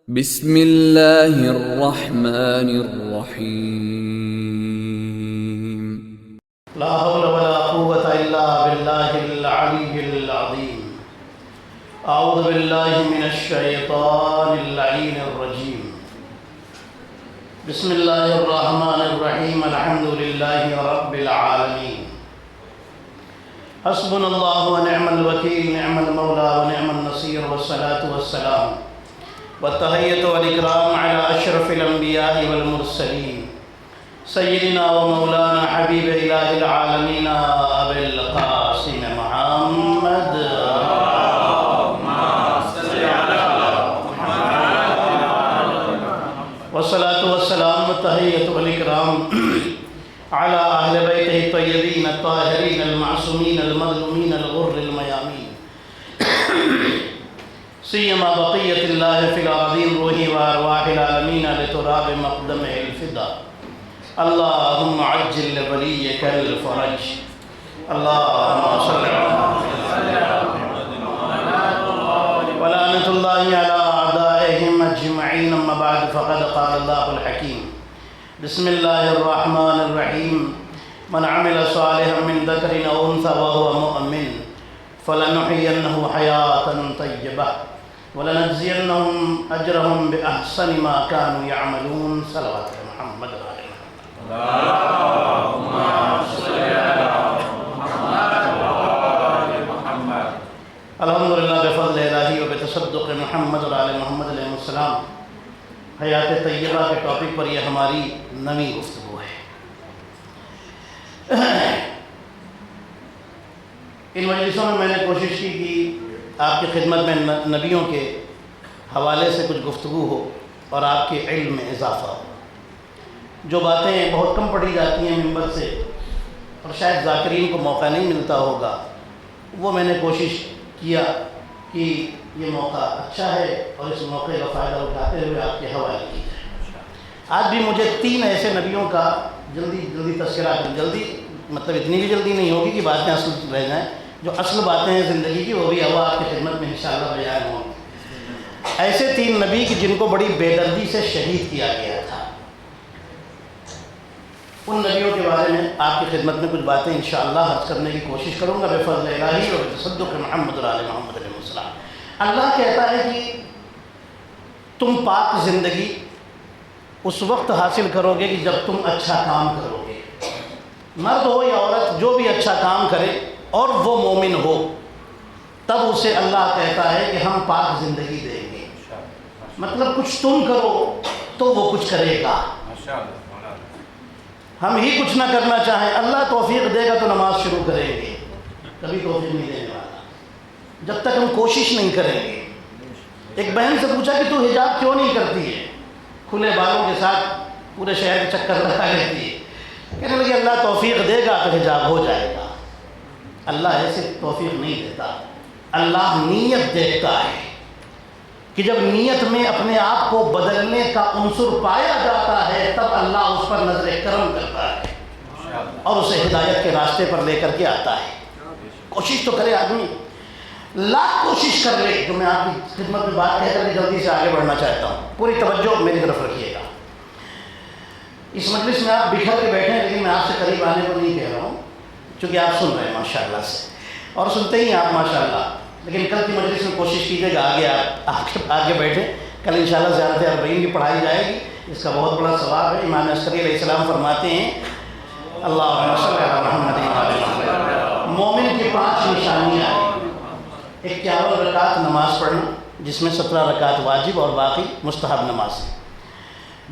بسم اللہ الرحمن الرحیم لا حول ولا قوة الا باللہ العلی العظیم اعوذ باللہ من الشیطان اللعین الرجیم بسم اللہ الرحمن الرحیم الحمد للہ رب العالمین حسبنا اللہ ونعم الوکیل نعم المولا ونعم النصیر والصلاة والسلام والتحیۃ والاکرام علی اشرف الانبیاء والمرسلین سیدنا و مولانا حبیب الہ العالمین ابی القاسم محمد والصلاة والسلام والتحیۃ والاکرام علی اہل بیتہ الطیبین الطاہرین المعصومین المظلومین الغر المیامین سیما بقیت اللہ فی الارضین روحی و ارواح العالمین لتراب مقدمہ الفدا اللہم عجل لولیک الفرج اللہم صلی ولعنت اللہ علی اعدائہم اجمعین اما بعد فقد قال اللہ الحکیم بسم اللہ الرحمن الرحیم من عمل صالحا من ذکر او انثى وهو مؤمن فلنحيينه حياة طيبة ولنجزينهم أجرهم بأحسن ما كانوا يعملون صلوات محمد وعلى اللهم صل على محمد وعلى محمد. الحمدللہ بفضل الہی و بتصدق محمد وعلى محمد علیہ السلام. حیات طیبہ کے ٹاپک پر یہ ہماری نویں گفتگو ہے. ان مجلسوں میں نے کوشش کی کہ آپ کی خدمت میں نبیوں کے حوالے سے کچھ گفتگو ہو اور آپ کے علم میں اضافہ ہو. جو باتیں بہت کم پڑھی جاتی ہیں منبر سے اور شاید ذاکرین کو موقع نہیں ملتا ہوگا، وہ میں نے کوشش کیا کہ یہ موقع اچھا ہے اور اس موقع کا فائدہ اٹھاتے ہوئے آپ کے حوالے کی جائے. آج بھی مجھے 3 ایسے نبیوں کا جلدی تذکرہ کریں. جلدی مطلب اتنی بھی جلدی نہیں ہوگی کہ باتیں اصل رہ جائیں. جو اصل باتیں ہیں زندگی کی وہ بھی اب آپ کی خدمت میں انشاءاللہ بیان ہوں. ایسے 3 نبی کہ جن کو بڑی بے دردی سے شہید کیا گیا تھا، ان نبیوں کے بارے میں آپ کی خدمت میں کچھ باتیں انشاءاللہ عرض کرنے کی کوشش کروں گا بفضل الہی اور بتصدق محمد علیہ محمد علیہ السلام. اللہ کہتا ہے کہ تم پاک زندگی اس وقت حاصل کرو گے کہ جب تم اچھا کام کرو گے. مرد ہو یا عورت جو بھی اچھا کام کرے اور وہ مومن ہو، تب اسے اللہ کہتا ہے کہ ہم پاک زندگی دیں گے. مطلب کچھ تم کرو تو وہ کچھ کرے گا. ہم ہی کچھ نہ کرنا چاہیں، اللہ توفیق دے گا تو نماز شروع کریں گے. کبھی توفیق نہیں دینے والا جب تک ہم کوشش نہیں کریں گے. ایک بہن سے پوچھا کہ تو حجاب کیوں نہیں کرتی ہے؟ کھلے بالوں کے ساتھ پورے شہر کے چکر لگا لیتی ہے. کہنے لگی اللہ توفیق دے گا تو حجاب ہو جائے گا. اللہ ایسے توفیق نہیں دیتا. اللہ نیت دیکھتا ہے کہ جب نیت میں اپنے آپ کو بدلنے کا عنصر پایا جاتا ہے تب اللہ اس پر نظر کرم کرتا ہے اور اسے ہدایت کے راستے پر لے کر کے آتا ہے. کوشش تو کرے آدمی، لاکھ کوشش کر لے. تو میں آپ کی خدمت میں بات کہہ کر کے جلدی سے آگے بڑھنا چاہتا ہوں. پوری توجہ میری طرف رکھیے گا. اس مجلس میں آپ بکھر کے بیٹھے ہیں لیکن میں آپ سے قریب آنے کو نہیں کہہ رہا ہوں چونکہ آپ سن رہے ہیں ماشاءاللہ سے اور سنتے ہی ہیں آپ ماشاءاللہ. لیکن کل کی مجلس میں کوشش کیجیے گا آگے بیٹھے. کل انشاءاللہ زیارت اربعین کی پڑھائی جائے گی، اس کا بہت بڑا ثواب ہے. امام عسکری علیہ السلام فرماتے ہیں اللہم صلی علی محمد وعلی محمد. مومن کی 5 نشانیاں ہیں. 51 رکعت نماز پڑھنا جس میں 17 رکعت واجب اور باقی مستحب نماز ہے.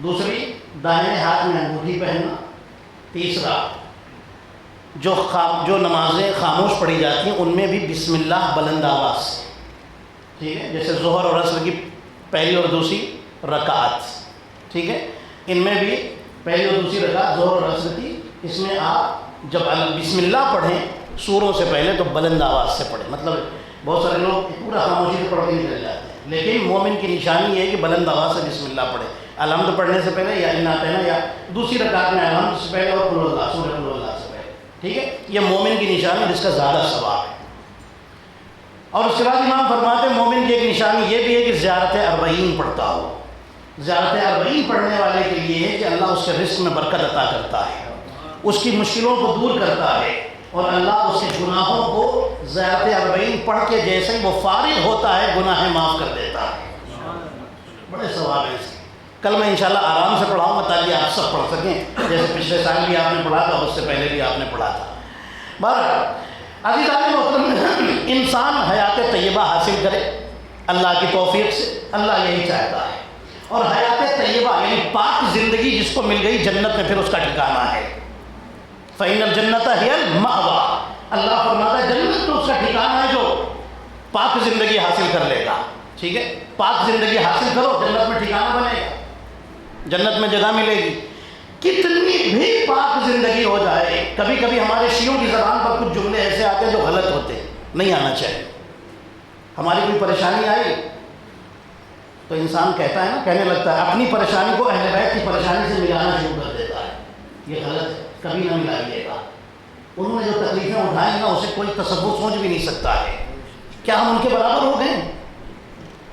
دوسری، دائیں ہاتھ میں انگوٹھی پہننا. تیسرا، جو نمازیں خاموش پڑھی جاتی ہیں ان میں بھی بسم اللہ بلند آواز سے، ٹھیک ہے، جیسے ظہر اور عصر کی پہلی اور دوسری رکعت، ٹھیک ہے، ان میں بھی پہلی اور دوسری رکعت ظہر اور عصر کی، اس میں آپ جب بسم اللہ پڑھیں سوروں سے پہلے تو بلند آواز سے پڑھیں. مطلب بہت سارے لوگ پورا خاموشی سے پڑھ کے نکل جاتے ہیں، لیکن مومن کی نشانی یہ ہے کہ بلند آواز سے بسم اللہ پڑھے. الحمد پڑھنے سے پہلے یا اناطینا یا دوسری رکعت میں الحمد سے پہلے اور قل اللہ سورہ قل اللہ سے پہلے، ٹھیک ہے. یہ مومن کی نشانی جس کا زیادہ ثواب ہے. اور اس کے بعد امام فرماتے ہیں مومن کی ایک نشانی یہ بھی ہے کہ زیارت اربعین پڑھتا ہو. زیارت اربعین پڑھنے والے کے لیے ہے کہ اللہ اس کے رزق میں برکت عطا کرتا ہے، اس کی مشکلوں کو دور کرتا ہے، اور اللہ اس کے گناہوں کو زیارت اربعین پڑھ کے جیسے ہی وہ فارغ ہوتا ہے گناہ معاف کر دیتا ہے. بڑے ثواب ہیں اس کے. کل میں انشاءاللہ آرام سے پڑھاؤں گا تاکہ آپ سب پڑھ سکیں، جیسے پچھلے سال بھی آپ نے پڑھا تھا، اس سے پہلے بھی آپ نے پڑھا تھا. بہرحال عزیزان محترم، انسان حیات طیبہ حاصل کرے اللہ کی توفیق سے، اللہ یہی چاہتا ہے. اور حیات طیبہ یعنی پاک زندگی جس کو مل گئی جنت میں پھر اس کا ٹھکانہ ہے. فَإِنَّ الْجَنَّةَ هِيَ الْمَأْوَىٰ، اللہ فرماتا ہے جنت تو اس کا ٹھکانہ ہے جو پاک زندگی حاصل کر لے گا. ٹھیک ہے، پاک زندگی حاصل کرو جنت میں ٹھکانہ بنے گا، جنت میں جگہ ملے گی. کتنی بھی پاک زندگی ہو جائے، کبھی کبھی ہمارے شیعوں کی زبان پر کچھ جملے ایسے آتے ہیں جو غلط ہوتے ہیں، نہیں آنا چاہیے. ہماری کوئی پریشانی آئی تو انسان کہتا ہے نا، کہنے لگتا ہے اپنی پریشانی کو اہل بیت کی پریشانی سے ملانا شروع کر دیتا ہے. یہ غلط ہے، کبھی نہ ملائیے گا. انہوں نے جو تکلیفیں اٹھائیں نا اسے کوئی تصور سوچ بھی نہیں سکتا ہے. کیا ہم ان کے برابر ہو گئے؟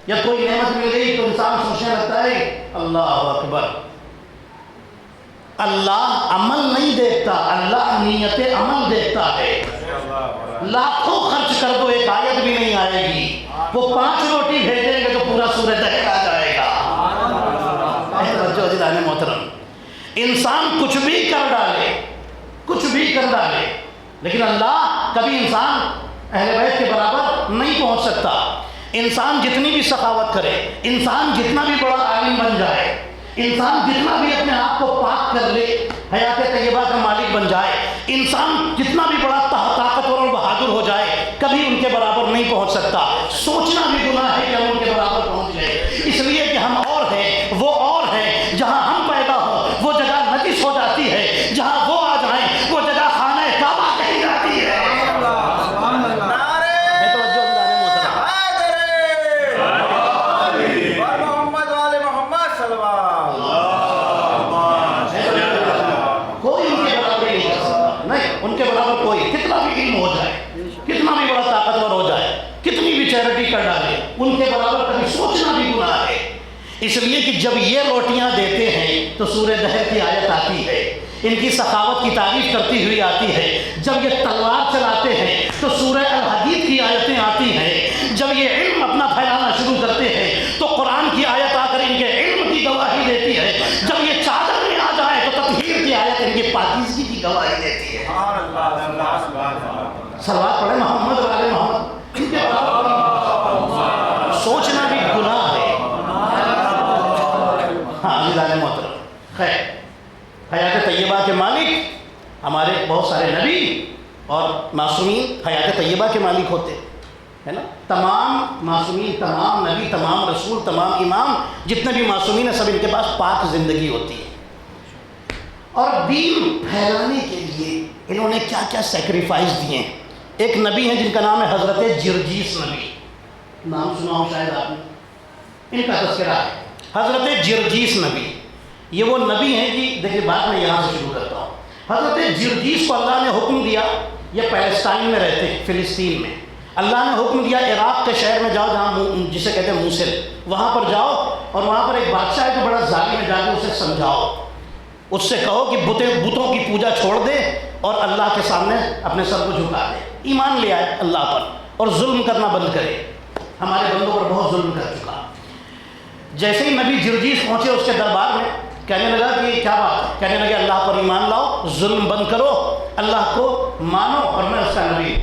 یا کوئی نعمت مل گئی تو انسان سوچنے لگتا ہے اللہ اکبر. اللہ عمل نہیں دیکھتا، اللہ نیت عمل دیکھتا ہے. لاکھوں خرچ کر دو ایک آیت بھی نہیں آئے گی، وہ 5 روٹی بھیجیں گے تو پورا سورہ دہر آ جائے گا. عزیزان محترم، انسان کچھ بھی کر ڈالے، کچھ بھی کر ڈالے، لیکن اللہ کبھی انسان اہل بیت کے برابر نہیں پہنچ سکتا. انسان جتنی بھی سخاوت کرے، انسان جتنا بھی بڑا عالم بن جائے، انسان جتنا بھی اپنے آپ کو پاک کر لے، حیات طیبہ کا مالک بن جائے، انسان جتنا بھی بڑا طاقتور اور بہادر ہو جائے، کبھی ان کے برابر نہیں پہنچ سکتا. سوچنا بھی گناہ ہے کہ ہم ان کے برابر پہنچ گئے، اس لیے کہ ہم اور ہیں، وہ اور ہیں. جہاں ہم پیدا ہوں وہ جگہ نجس ہو جاتی ہے، جہاں وہ آ جائیں وہ جگہ خانہ کعبہ کہی جاتی ہے. چیریٹی کر ڈالے، ان کے برابر کبھی سوچنا بھی گناہ ہے. اس لیے کہ جب یہ روٹیاں دیتے ہیں تو سورہ دہر کی آیت آتی ہے، ان کی سخاوت کی تعریف کرتی ہوئی آتی ہے. جب یہ تلوار چلاتے ہیں تو سورہ الحدید کی آیتیں آتی ہیں. جب یہ علم اپنا پھیلانا شروع کرتے ہیں تو قرآن کی آیت آ کر ان کے علم کی گواہی دیتی ہے. جب یہ چادر میں آ جائے تو تطہیر کی آیت ان کی پاکیزگی کی گواہی دیتی ہے. صلوات پڑھیں محمد و آل محمد. ان کے برابر سوچنا بھی گناہ ہے. ہاں عزیزان محترم، خیر حیات طیبہ کے مالک ہمارے بہت سارے نبی اور معصومین حیات طیبہ کے مالک ہوتے ہے نا. تمام معصومین، تمام نبی، تمام رسول، تمام امام، جتنے بھی معصومین ہیں سب ان کے پاس پاک زندگی ہوتی ہے. اور دین پھیلانے کے لیے انہوں نے کیا کیا سیکریفائز دیے ہیں. ایک نبی ہیں جن کا نام ہے حضرت جرجیس نبی، نام سنا ہو شاید آپ نے، ان کا تذکرہ ہے. حضرت جرجیس نبی یہ وہ نبی ہیں کہ دیکھیے بات میں یہاں سے شروع کرتا ہوں. حضرت جرجیس کو اللہ نے حکم دیا، یہ پیلسٹائن میں رہتے ہیں، فلسطین میں. اللہ نے حکم دیا عراق کے شہر میں جاؤ جہاں جسے کہتے ہیں موصل، وہاں پر جاؤ اور وہاں پر ایک بادشاہ ہے جو بڑا ظالم ہے، جا کے اسے سمجھاؤ، اس سے کہو کہ بتوں کی پوجا چھوڑ دے اور اللہ کے سامنے اپنے سر کو جھکا دے، ایمان لے آئے اللہ پر اور ظلم کرنا بند کرے. ہمارے بندوں پر بہت ظلم کر چکا. جیسے ہی نبی جرجیس پہنچے اس کے دربار میں، کہنے لگا کہ کیا بات ہے؟ کہنے لگے اللہ پر ایمان لاؤ، ظلم بند کرو، اللہ کو مانو اور میں اس کا نبی.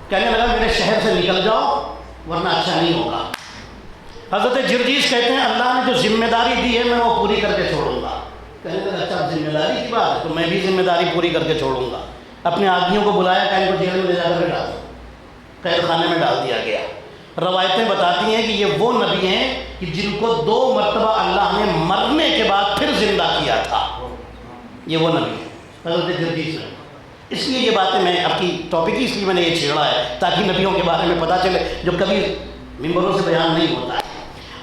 کہنے لگا میرے شہر سے نکل جاؤ ورنہ اچھا نہیں ہوگا. حضرت جرجیس کہتے ہیں اللہ نے جو ذمہ داری دی ہے میں وہ پوری کر کے چھوڑوں گا. کہنے لگا اچھا ذمہ داری کی بات ہے تو میں بھی ذمہ داری پوری کر کے چھوڑوں گا. اپنے آدمیوں کو بلایا کہ ان کو جیل میں لے جا کر ڈال دو، قید خانے میں ڈال دیا گیا. روایتیں بتاتی ہیں کہ یہ وہ نبی ہیں کہ جن کو 2 مرتبہ اللہ نے مرنے کے بعد پھر زندہ کیا تھا. یہ وہ نبی ہیں حضرت جرجیس نے. اس لیے یہ باتیں میں آپ کی ٹاپک ہی اس لیے میں نے یہ چھیڑا ہے تاکہ نبیوں کے بارے میں پتہ چلے جو کبھی ممبروں سے بیان نہیں ہوتا ہے.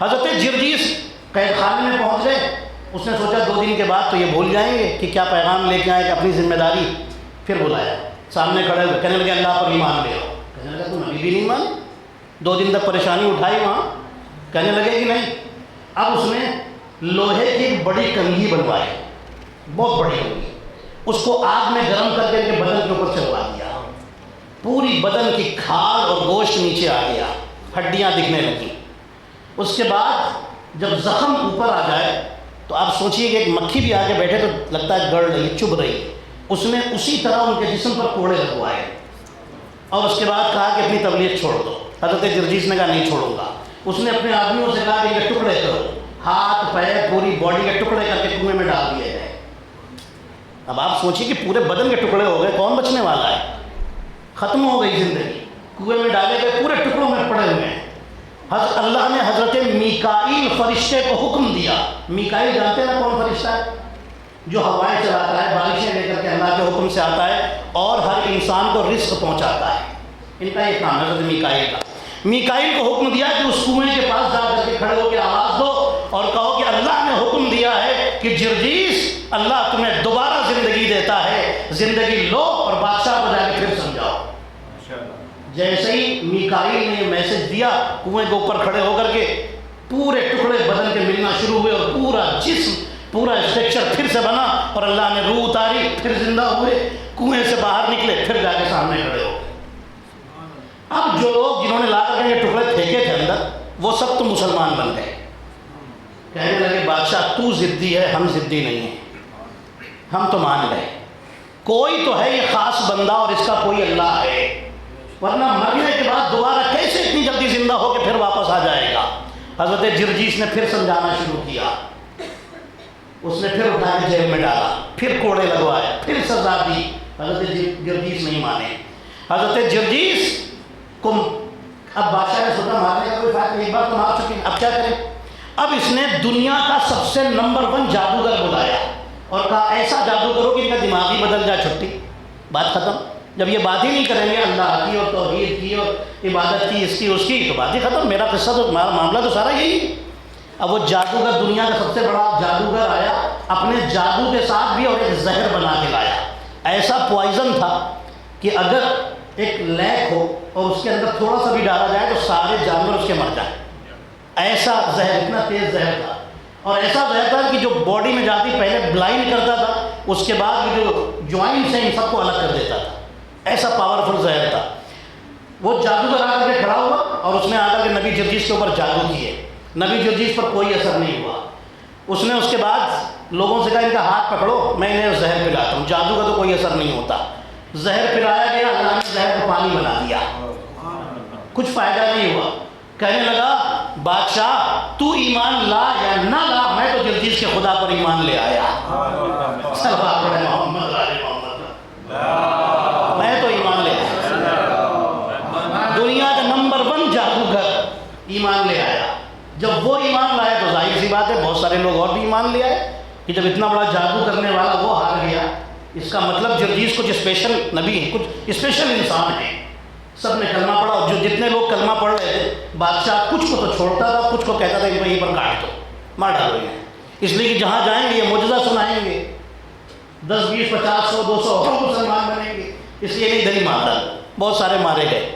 حضرت جرجیس قید خانے میں پہنچ گئے. اس نے سوچا 2 دن کے بعد تو یہ بھول جائیں گے کہ کیا پیغام لے کے آئے کہ اپنی ذمہ داری. پھر بلایا، سامنے کھڑے ہوئے، کہنے لگے اللہ پر ایمان لے آؤ. کہنے لگا تو نبی بھی نہیں مانے، 2 دن تک پریشانی اٹھائی وہاں، کہنے لگے کہ نہیں. اب اس نے لوہے کی ایک بڑی کنگھی بنوائی، بہت بڑی کنگھی، اس کو آگ میں گرم کر کے بدن کے اوپر چلوا دیا. پوری بدن کی کھال اور گوشت نیچے آ گیا، ہڈیاں دکھنے لگیں. اس کے بعد جب زخم اوپر آ جائے تو آپ سوچئے کہ ایک مکھی بھی آگے بیٹھے تو لگتا ہے گڑ رہی، چبھ رہی. اس نے اسی طرح ان کے جسم پر کوڑے لگوائے اور اس کے بعد کہا کہ اپنی تبلیغ چھوڑ دو. حضرت جرجیس نے کہا نہیں چھوڑوں گا. اس نے اپنے آدمیوں سے کہا کہ یہ ٹکڑے کرو، ہاتھ پیر پوری باڈی کے ٹکڑے کر کے کنویں میں ڈال دیے گئے. اب آپ سوچیے کہ پورے بدن کے ٹکڑے ہو گئے، کون بچنے والا ہے؟ ختم ہو گئی زندگی. کنویں میں ڈالے گئے، پورے ٹکڑوں میں پڑے ہوئے ہیں. اللہ نے حضرت میکائیل فرشتے کو حکم دیا. میکائیل جانتے ہیں نا کون فرشتہ ہے؟ جو ہوائیں چلاتا ہے، بارشیں لے کر کے اللہ کے حکم سے آتا ہے اور ہر انسان کو رزق پہنچاتا ہے. ان کا یہ کام ہے حضرت میکائیل کا. میکائیل کو حکم دیا کہ اس کنویں کے پاس جا کر کے کھڑے ہو کے آواز دو اور کہو کہ اللہ نے حکم دیا ہے کہ جرجیس اللہ تمہیں دوبارہ زندگی دیتا ہے، زندگی لو اور بادشاہ کو جا کے پھر سمجھاؤ. جیسے ہی میکائیل نے یہ میسج دیا، کنویں کے اوپر کھڑے ہو کر کے پورے ٹکڑے بدن کے ملنا شروع ہوئے اور پورا جسم، پورا اسٹرکچر پھر سے بنا اور اللہ نے روح اتاری، پھر زندہ ہوئے، کنویں سے باہر نکلے، پھر جا کے سامنے کھڑے ہو گئے. اب جو لوگ جنہوں نے لا کر کے یہ ٹکڑے پھینکے تھے اندر، وہ سب تو مسلمان بن گئے. کہنے لگے بادشاہ تو ضدی ہے، ہم ضدی نہیں ہیں، ہم تو مان گئے. کوئی تو ہے یہ خاص بندہ اور اس کا کوئی اللہ ہے، ورنہ مرنے کے بعد دوبارہ کیسے اتنی جلدی زندہ ہو کے پھر واپس آ جائے گا. حضرت جرجیس نے پھر سمجھانا شروع کیا. اس نے پھر اٹھا کے جیل میں ڈالا، پھر کوڑے لگوائے، پھر سزا دی. حضرت جرجیس نہیں مانے. حضرت جرجیس کو اب بادشاہ نے سوچا مارنے کا کوئی فائدہ نہیں، ایک بار تو مار چکے ہیں، اب کیا کریں. اب اس نے دنیا کا سب سے نمبر 1 جادوگر بلایا اور کہا ایسا جادو کرو کہ ان کا دماغ ہی بدل جائے، چھٹی، بات ختم. جب یہ بات ہی نہیں کریں گے اللہ کی اور توحید کی اور عبادت کی، اس کی تو بات ہی ختم. میرا قصہ تو معاملہ تو سارا یہی. اب وہ جادوگر، دنیا کا سب سے بڑا جادوگر آیا، اپنے جادو کے ساتھ بھی اور ایک زہر بنا کے لایا. ایسا پوائزن تھا کہ اگر ایک لیک ہو اور اس کے اندر تھوڑا سا بھی ڈالا جائے تو سارے جانور اس کے مر جائیں. ایسا زہر، اتنا تیز زہر تھا. اور ایسا زہر تھا کہ جو باڈی میں جاتی پہلے بلائنڈ کرتا تھا، اس کے بعد جو جوائنٹس ہیں ان سب کو الگ کر دیتا تھا. ایسا پاورفل زہر تھا. وہ جادوگر آ کر کے کھڑا ہوا اور اس نے آ کر کے نبی جرجیس کے اوپر جادو کیے. نبی جرجیس پر کوئی اثر نہیں ہوا. اس نے اس کے بعد لوگوں سے کہا ان کا ہاتھ پکڑو، میں انہیں زہر پلاتا ہوں. جادو کا تو کوئی اثر نہیں ہوتا. زہر پلایا گیا، اللہ نے زہر کو پانی بنا دیا، کچھ فائدہ نہیں ہوا. کہنے لگا بادشاہ تو ایمان لا یا نہ لا، میں تو جرجیس کے خدا پر ایمان لے آیا. صلوات پڑھے محمد علی محمد. میں تو ایمان لے آیا. دنیا کا نمبر 1 جادوگر ایمان لے آیا. جب وہ ایمان لایا تو ظاہر سی بات ہے بہت سارے لوگ اور بھی ایمان لے آئے کہ جب اتنا بڑا جادو کرنے والا وہ ہار گیا، اس کا مطلب جرجیس کچھ اسپیشل نبی ہیں، کچھ اسپیشل انسان ہیں. سب نے کلمہ پڑھا اور جو جتنے لوگ کلمہ پڑھ رہے تھے، بادشاہ کچھ کو تو چھوڑتا تھا، کچھ کو کہتا تھا ان کو یہیں پر کاٹ دو، مار ڈالو انہیں. اس لیے کہ جہاں جائیں گے یہ معجزہ سنائیں گے، 10 20 50 100 200 اور مسلمان بنیں گے. اس لیے نہیں دلی مار ڈالو. بہت سارے مارے گئے.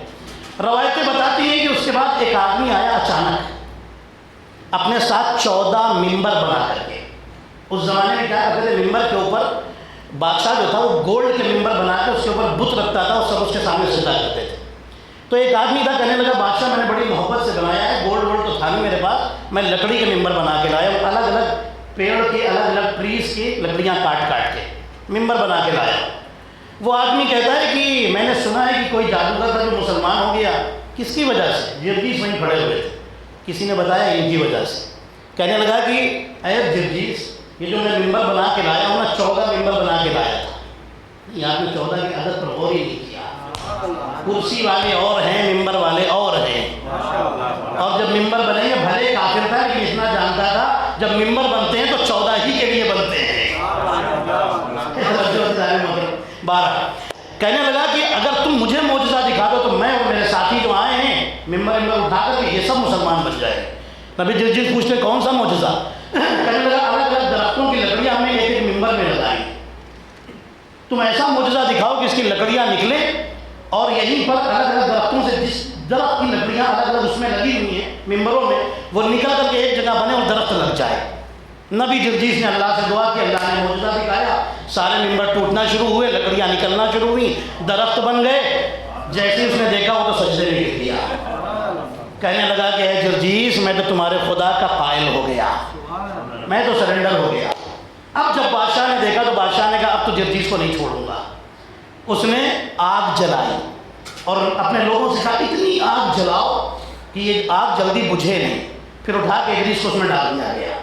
روایتیں بتاتی ہیں کہ اس کے بعد ایک آدمی آیا اچانک اپنے ساتھ 14 ممبر بنا کر کے. اس زمانے میں کیا کرتے تھے، ممبر کے اوپر بادشاہ جو تھا وہ گولڈ کے ممبر بنا کے اس کے اوپر بت رکھتا تھا اور سب اس کے سامنے سجدہ کرتے تھے. تو ایک آدمی تھا، کہنے لگا بادشاہ میں نے بڑی محبت سے بنایا ہے، گولڈ وولڈ تو تھا نہیں میرے پاس، میں لکڑی کے ممبر بنا کے لایا ہوں، الگ الگ پیڑ کے الگ الگ ٹریز کی لکڑیاں کاٹ کاٹ کے ممبر بنا کے لایا. وہ آدمی کہتا ہے کہ میں نے سنا ہے کہ کوئی جادوگر تھا جو مسلمان ہو گیا. کس کی وجہ سے؟ جرجیس وہیں کھڑے ہوئے تھے. کسی نے بتایا ان کی وجہ سے. کہنے لگا کہ اے جرجیس یہ جو میں ممبر بنا کے لایا ہوں نا، 14 ممبر بنا کے لایا تھا. یہاں نے 14 کی عدد پر غور ہی نہیں کیا. کرسی والے اور ہیں، ممبر والے اور ہیں. اور جب ممبر بنے گے، بھلے کافر تھا لیکن اتنا جانتا تھا جب ممبر بنتے ہیں تو 14 ہی کے لیے بنتے ہیں. 12. کہنے لگا کہ اگر تم مجھے معجزہ دکھا دو تو میں اور میرے ساتھی جو آئے ہیں ممبر اٹھا کر کے یہ سب مسلمان بن جائے. نبی جرجیس پوچھتے کون سا معجزہ؟ کہنے لگا الگ الگ درختوں کی لکڑیاں ہم نے ایک ممبر میں لگائیں. تم ایسا معجزہ دکھاؤ کہ اس کی لکڑیاں نکلیں اور یہیں پر الگ الگ درختوں سے درخت کی لکڑیاں الگ الگ اس میں لگی ہوئی ہیں ممبروں میں، وہ نکل کر کے ایک جگہ بنے اور درخت لگ جائے۔ نبی جرجیس نے اللہ سے دعا کی، اللہ نے معجزہ دکھایا، سارے ممبر ٹوٹنا شروع ہوئے، لکڑیاں نکلنا شروع ہوئیں، درخت بن گئے۔ جیسے اس نے دیکھا وہ تو سجدے میں گر گیا، کہنے لگا کہ اے جرجیس میں تو تمہارے خدا کا قائل ہو گیا، میں تو سرنڈر ہو گیا۔ اب جب بادشاہ نے دیکھا تو بادشاہ نے کہا اب تو جرجیس کو نہیں چھوڑوں گا۔ اس نے آگ جلائی اور اپنے لوگوں سے کہا اتنی آگ جلاؤ کہ یہ آگ جلدی بجھے نہیں، پھر اٹھا کے ادریس کو اس میں ڈال دیا گیا۔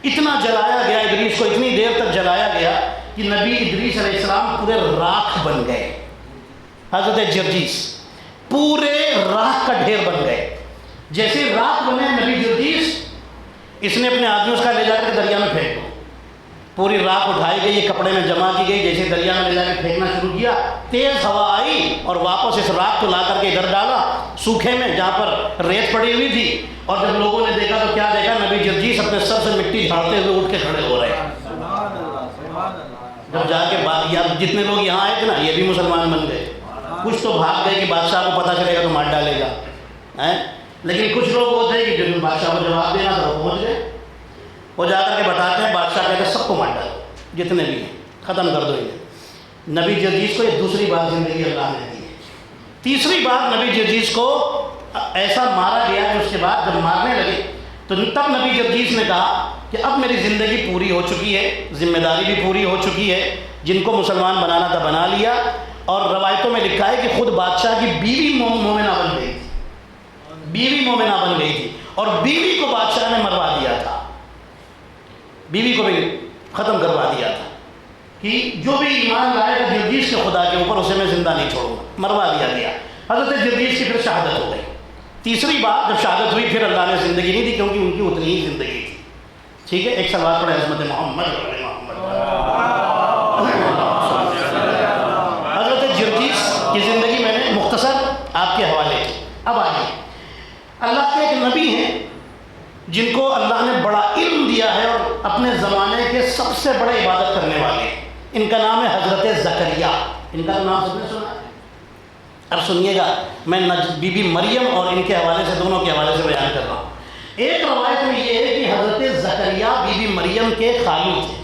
اتنا جلایا گیا ادریس کو، اتنی دیر تک جلایا گیا کہ نبی ادریس علیہ السلام پورے راکھ بن گئے۔ حضرت جرجیس پورے راکھ کا ڈھیر بن گئے۔ جیسے راکھ بنے نبی جرجیس، اس نے اپنے آدمیوں کا لے جا کر دریا میں پھینک دو۔ پوری راکھ اٹھائی گئی، یہ کپڑے میں جمع کی گئی، جیسے دریا میں لے جا کے پھینکنا شروع کیا، تیز ہوا آئی اور واپس اس راکھ کو لا کر کے ادھر ڈالا سوکھے میں جہاں پر ریت پڑی ہوئی تھی۔ اور جب لوگوں نے دیکھا تو کیا دیکھا، نبی جرجیس اپنے سر سے مٹی جھاڑتے ہوئے اٹھ کے کھڑے ہو رہے ہیں۔ جب جا کے جتنے لوگ یہاں آئے تھے نا یہ بھی مسلمان بن گئے، کچھ تو بھاگ گئے کہ بادشاہ کو پتہ چلے گا تو مار ڈالے گا، لیکن کچھ لوگ وہ تھے کہ جن بادشاہ کو جواب دینا تھا وہ پہنچ گئے۔ وہ جا کر کے بتاتے ہیں، بادشاہ کہتے ہیں سب کو مار ڈالو، جتنے بھی ہیں ختم کر دو انہیں۔ نبی جرجیس کو یہ دوسری بار زندگی اللہ نے دی ہے۔ تیسری بار نبی جرجیس کو ایسا مارا گیا کہ اس کے بعد جب مارنے لگے تو تب نبی جرجیس نے کہا کہ اب میری زندگی پوری ہو چکی ہے، ذمہ داری بھی پوری ہو چکی ہے، جن کو مسلمان بنانا تھا بنا لیا۔ اور روایتوں میں لکھا ہے کہ خود بادشاہ کی بیوی مومنہ بن گئی تھی، بیوی مومنہ بن گئی تھی، اور بیوی کو بادشاہ نے مروا دیا تھا، بیوی کو بھی ختم کروا دیا تھا کہ جو بھی ایمان لائے گا جرجیس کے خدا کے اوپر اسے میں زندہ نہیں چھوڑوں گا، مروا دیا گیا۔ حضرت جرجیس کی پھر شہادت ہو گئی۔ تیسری بار جب شہادت ہوئی پھر اللہ نے زندگی نہیں دی کیونکہ ان کی اتنی ہی زندگی تھی۔ ٹھیک ہے، ایک صلوات پڑھیں عظمت محمد۔ حضرت جرجیس کی زندگی میں نے مختصر آپ کے حوالے کی۔ اب آئیے، اللہ کے ایک نبی ہیں جن کو اللہ نے بڑا علم دیا ہے اور اپنے زمانے کے سب سے بڑے عبادت کرنے والے ہیں۔ ان کا نام ہے حضرت زکریا۔ ان کا نام سب نے سنا ہے؟ اب سنیے گا، میں بی بی مریم اور ان کے حوالے سے، دونوں کے حوالے سے بیان کر رہا ہوں۔ ایک روایت میں یہ ہے کہ حضرت زکریا بی بی مریم کے خالو تھے،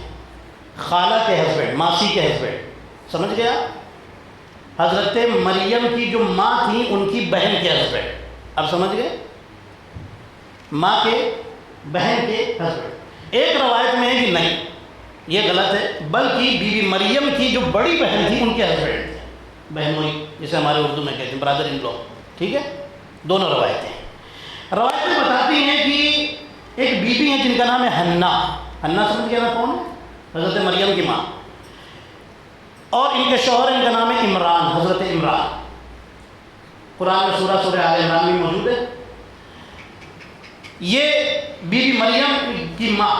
خالہ کے ہسبینڈ، ماسی کے ہسبینڈ، سمجھ گیا؟ حضرت مریم کی جو ماں تھی ان کی بہن کے ہسبینڈ، اب سمجھ گئے؟ ماں کے بہن کے ہسبینڈ۔ ایک روایت میں ہے کہ نہیں، یہ غلط ہے، بلکہ بی بی مریم کی جو بڑی بہن تھی ان کے ہسبینڈ تھے، بہنوئی جسے ہمارے اردو میں کہتے ہیں، برادر ان لو۔ ٹھیک ہے، دونوں روایتیں روایتیں بتاتی ہیں کہ ایک بی بی ہیں جن کا نام ہے حنا۔ حنا سمجھ گیا نا کون ہے؟ حضرت مریم کی ماں۔ اور ان کے شوہر، ان کا نام ہے عمران، حضرت عمران۔ قرآن میں سورہ آل عمران میں موجود ہے۔ یہ بی بی مریم کی ماں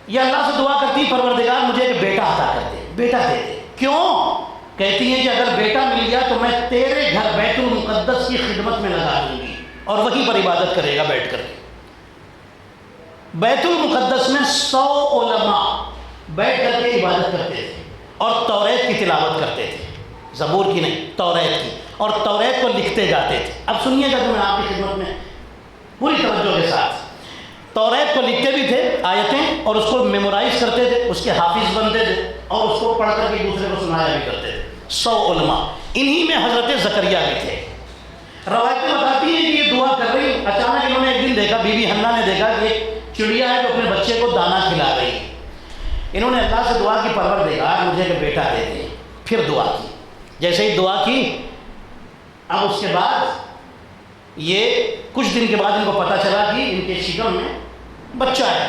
یہ اللہ سے دعا کرتی، پروردگار مجھے ایک بیٹا عطا کر دے، بیٹا دے دے۔ کیوں؟ کہتی ہیں کہ اگر بیٹا مل گیا تو میں تیرے گھر بیت المقدس کی خدمت میں لگا دوں گی اور وہیں پر عبادت کرے گا بیٹھ کر کے۔ بیت المقدس میں 100 علماء بیٹھ کر کے عبادت کرتے تھے اور توریت کی تلاوت کرتے تھے، زبور کی نہیں، توریت کی، اور توریت کو لکھتے جاتے تھے۔ اب سنیے گا تو میں آپ کی خدمت میں پوری توجہ کے ساتھ۔ توریت کو لکھتے بھی تھے آیتیں، اور اس کو میمورائز کرتے تھے، اس کے حافظ بنتے تھے، اور اس کو پڑھ کر کے دوسرے کو سنایا بھی کرتے تھے۔ 100 علماء، انہی میں حضرت زکریا بھی تھے۔ روایتیں بتاتی ہیں کہ یہ دعا کر رہی، اچانک انہوں نے ایک دن دیکھا، بی بی حنا نے دیکھا کہ ایک چڑیا ہے جو اپنے بچے کو دانہ کھلا رہی ہے۔ انہوں نے اللہ سے دعا کی، پروردگار مجھے ایک بیٹا دے دے۔ پھر دعا کی، جیسے ہی دعا کی، اب اس کے بعد یہ کچھ دن کے بعد ان کو پتہ چلا کہ ان کے شکم میں بچہ ہے۔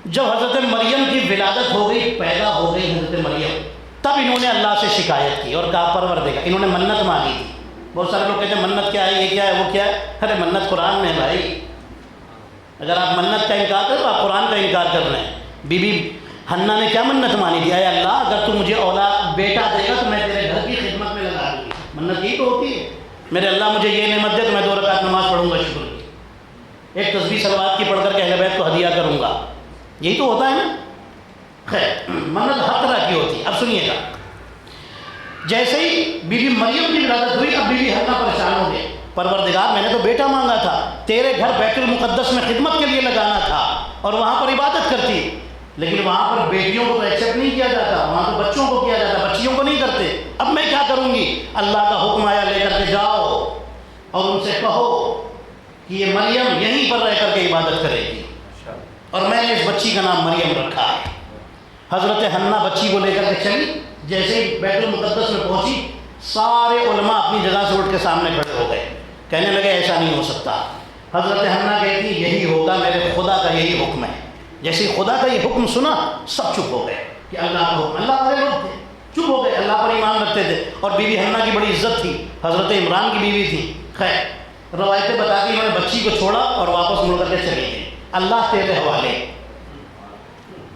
جب حضرت مریم کی ولادت ہو گئی، پیدا ہو گئی حضرت مریم، تب انہوں نے اللہ سے شکایت کی اور کہا پروردگار، انہوں نے منت مانگی تھی۔ بہت سارے لوگ کہتے ہیں منت کیا ہے، یہ کیا ہے، وہ کیا ہے۔ ارے منت قرآن میں ہے بھائی، اگر آپ منت کا انکار کریں تو آپ قرآن کا انکار کر رہے ہیں۔ بی بی حنا نے کیا منت مانی تھی؟ اے اللہ اگر تو مجھے اولاد بیٹا دے گا تو میں تیرے گھر کی خدمت میں لگا دوں گی۔ منت یہی تو ہوتی ہے، میرے اللہ مجھے یہ نعمت دے تو میں 2 رکعت نماز پڑھوں گا شکر کی، ایک تسبیح صلوات کی پڑھ کر کے اہل بیت کو ہدیہ کروں گا، یہی تو ہوتا ہے نا۔ خیر، منت ہر طرح کی ہوتی ہے۔ اب سنیے گا، جیسے ہی بیوی مریم کی ولادت ہوئی، اب بیوی حنا پریشان ہو گئی، پروردگار میں نے تو بیٹا مانگا تھا، تیرے گھر بیت المقدس میں خدمت کے لیے لگانا تھا اور وہاں پر عبادت کرتی، لیکن وہاں پر بیٹیوں کو تو ایکسیپٹ نہیں کیا جاتا، وہاں تو بچوں کو کیا جاتا، بچیوں کو نہیں کرتے، اب میں کیا کروں گی؟ اللہ کا حکم آیا لے کر کے جاؤ اور ان سے کہو کہ یہ مریم یہیں پر رہ کر کے عبادت کرے گی، اور میں نے اس بچی کا نام مریم رکھا ہے۔ حضرت حنا بچی کو لے کر کے چلی، جیسے ہی بیت المقدس میں پہنچی سارے علماء اپنی جگہ سے اٹھ کے سامنے کھڑے ہو گئے، کہنے لگے ایسا نہیں ہو سکتا۔ حضرت حنا کہتی یہی ہوگا، میرے خدا کا یہی حکم ہے۔ جیسے ہی خدا کا یہ حکم سنا سب چپ ہو گئے کہ اللہ کا حکم، اللہ والے لوگ تھے چپ ہو گئے، اللہ پر ایمان رکھتے تھے، اور بیوی حنا کی بڑی عزت تھی، حضرت عمران کی بیوی تھی۔ خیر روایتیں بتاتی انہوں نے بچی کو چھوڑا اور واپس مڑ کر کے چلی گئی، اللہ تیرے حوالے،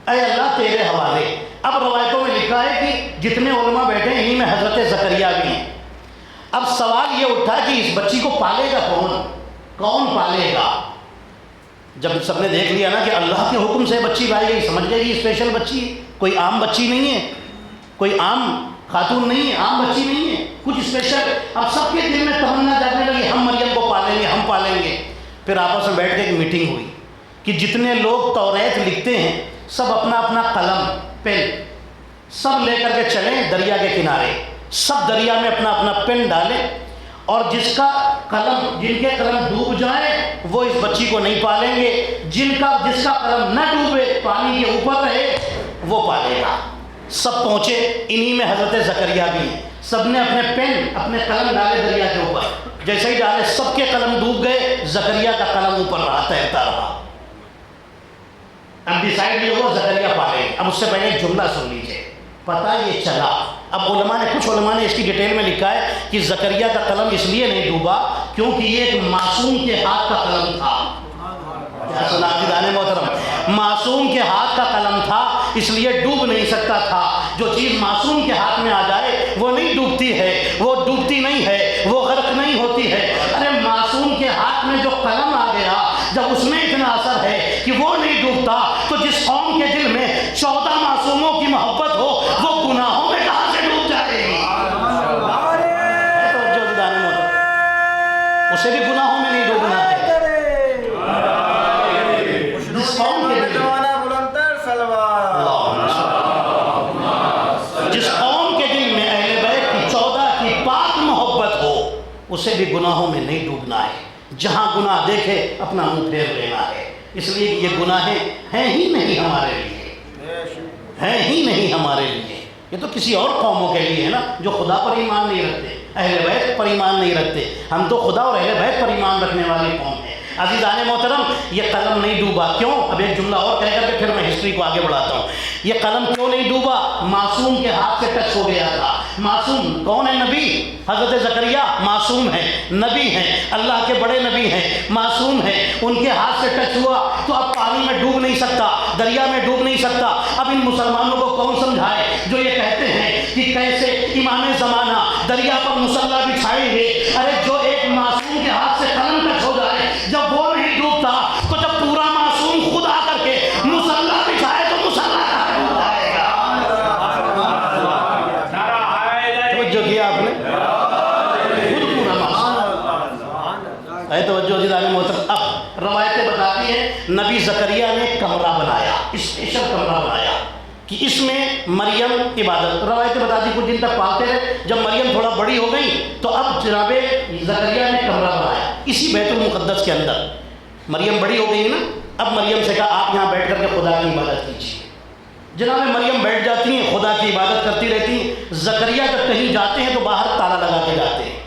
اے اللہ تیرے حوالے۔ اب روایتوں میں لکھا ہے کہ جتنے علماء بیٹھے ہیں انہی میں حضرت زکریا بھی ہیں۔ اب سوال یہ اٹھا کہ اس بچی کو پالے گا کون پالے گا؟ جب سب نے دیکھ لیا نا کہ اللہ کے حکم سے بچی لائی گئی، سمجھ گئے یہ اسپیشل بچی ہے، کوئی عام بچی نہیں ہے، کوئی عام خاتون نہیں ہے، عام بچی نہیں ہے، کچھ اسپیشل۔ اب سب کے دل میں تمنا جانے لگی ہم مریم کو پالیں گے، ہم پالیں گے۔ پھر آپس میں بیٹھ کے ایک میٹنگ ہوئی کہ جتنے لوگ توریت لکھتے ہیں سب اپنا اپنا قلم پین سب لے کر کے چلیں دریا کے کنارے، سب دریا میں اپنا اپنا پین ڈالیں، اور جس کا جن کے قلم ڈوب جائیں وہ اس بچی کو نہیں پالیں گے، جس کا قلم نہ ڈوبے پانی کے اوپر رہے وہ پالے گا۔ سب پہنچے، انہی میں حضرت زکریا بھی ہیں، سب نے اپنے پین اپنے قلم ڈالے دریا کے اوپر، جیسے ہی ڈالے سب کے قلم ڈوب گئے، زکریا کا قلم اوپر رہا، تیرتا رہا۔ اب ڈیسائیڈ یہ ہوا زکریا پالے گے۔ اب اس سے پہلے ایک جملہ سن لیجیے، پتہ یہ چلا، اب کچھ علماء نے اس کی ڈیٹیل میں لکھا ہے کہ زکریا کا قلم اس لیے نہیں ڈوبا کیونکہ یہ ایک معصوم کے ہاتھ کا قلم تھا۔ کیا سنا عزیزان محترم؟ معصوم کے ہاتھ کا قلم تھا، اس لیے ڈوب نہیں سکتا تھا۔ جو چیز معصوم کے ہاتھ میں آ جائے وہ نہیں ڈوبتی ہے، وہ ڈوبتی نہیں ہے، وہ غرق نہیں ہوتی ہے۔ ارے معصوم کے ہاتھ میں جو قلم آ گیا، جب اس میں اتنا اثر ہے کہ وہ نہیں ڈوبتا، تو جس قوم کے دل میں 14 معصوموں کی محبت ہو وہ گناہوں میں کہاں سے ڈوب جائے گی؟ اسے بھی گناہوں میں نہیں ڈوبنا ہے۔ جس قوم کے دل میں اہل بیت کی 14 کی پاک محبت ہو اسے بھی گناہوں میں نہیں ڈوبنا ہے۔ جہاں گناہ دیکھے اپنا منہ پھیر لینا ہے، اس لیے کہ یہ گناہیں ہیں ہی نہیں ہمارے لیے، ہیں ہی نہیں ہمارے لیے، یہ تو کسی اور قوموں کے لیے ہے نا جو خدا پر ایمان نہیں رکھتے، اہل بیت پر ایمان نہیں رکھتے۔ ہم تو خدا اور اہل بیت پر ایمان رکھنے والی قوم ہیں۔ عزیزان محترم، یہ قلم نہیں ڈوبا، کیوں؟ اب ایک جملہ اور کہہ کر کے پھر میں ہسٹری کو آگے بڑھاتا ہوں۔ یہ قلم کیوں نہیں ڈوبا؟ معصوم کے ہاتھ سے ٹچ ہو گیا تھا۔ معصوم کون ہے؟ نبی حضرت زکریا معصوم ہیں، نبی ہیں، اللہ کے بڑے نبی ہیں، معصوم ہیں، ان کے ہاتھ سے ٹچ ہوا تو اب پانی میں ڈوب نہیں سکتا، دریا میں ڈوب نہیں سکتا۔ اب ان مسلمانوں کو کون سمجھائے جو یہ کہتے ہیں کہ کیسے امام زمانہ دریا پر مصلی بچھائیں گے؟ ارے جو ایک معصوم کے ہاتھ سے قلم ٹچ ہو جائے جب وہ نہیں ڈوبتا، تو جب پورا معصوم خود آ کر کے مصلی بچھائے تو مصلی کہاں ڈوب جائے گا؟ توجہ کیا آپ نے؟ خود پورا معصوم ہے۔ توجہ عزیزان محترم، اب روایتیں بتاتی ہیں نبی زکریا نے کمرہ بنایا، اسپیشل کمرہ بنایا کہ اس میں مریم عبادت، روایتیں بتاتی کچھ دن تک پالتے رہے۔ جب مریم تھوڑا بڑی ہو گئی تو اب جناب زکریا نے کمرہ بنایا اسی بیت المقدس کے اندر۔ مریم بڑی ہو گئی نا، اب مریم سے کہا آپ یہاں بیٹھ کر کے خدا کی عبادت کیجیے۔ جناب مریم بیٹھ جاتی ہیں، خدا کی عبادت کرتی رہتی ہیں۔ زکریا جب کہیں جاتے ہیں تو باہر تالا لگا کے جاتے ہیں،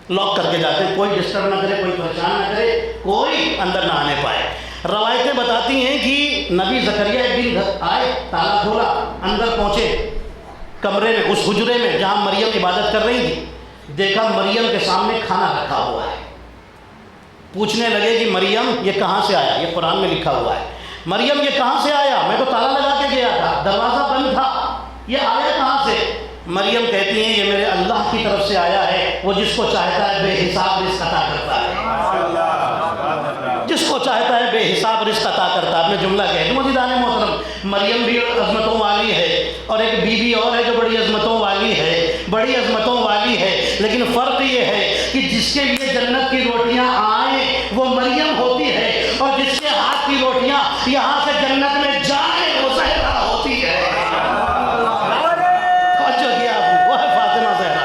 لاک کر کے جاتے ہیں، کوئی ڈسٹرب نہ کرے، کوئی پریشان نہ کرے، کوئی اندر نہ آنے پائے۔ روایتیں بتاتی ہیں کہ نبی زکریا ایک دن آئے، تالا کھولا، اندر پہنچے کمرے میں، اس حجرے میں جہاں مریم عبادت کر رہی تھی، دیکھا مریم کے سامنے کھانا رکھا ہوا ہے۔ پوچھنے لگے کہ مریم یہ کہاں سے آیا؟ یہ قرآن میں لکھا ہوا ہے، مریم یہ کہاں سے آیا؟ میں تو تالا لگا کے گیا تھا، دروازہ بند تھا، یہ آیا کہاں سے؟ مریم کہتی ہیں یہ میرے اللہ کی طرف سے آیا ہے، وہ جس کو چاہتا ہے بے حساب رزق عطا کرتا ہے، جس کو چاہتا ہے بے بے حساب رزق عطا کرتا ہے. آپ نے جملہ کہہ دوں مزیدان محترم، مریم بھی عظمتوں والی ہے اور ایک بیوی اور ہے جو بڑی عظمتوں والی ہے، بڑی عظمتوں والی ہے، لیکن فرق یہ ہے کہ جس کے لیے جنت کی روٹیاں آئیں وہ مریم ہوتی ہے، اور جس کے ہاتھ کی روٹیاں یہاں سے جنت میں جائیں وہ زہرا ہوتی ہے. توجہ کیا آپ نے، وہ ہے فاطمہ زہرا.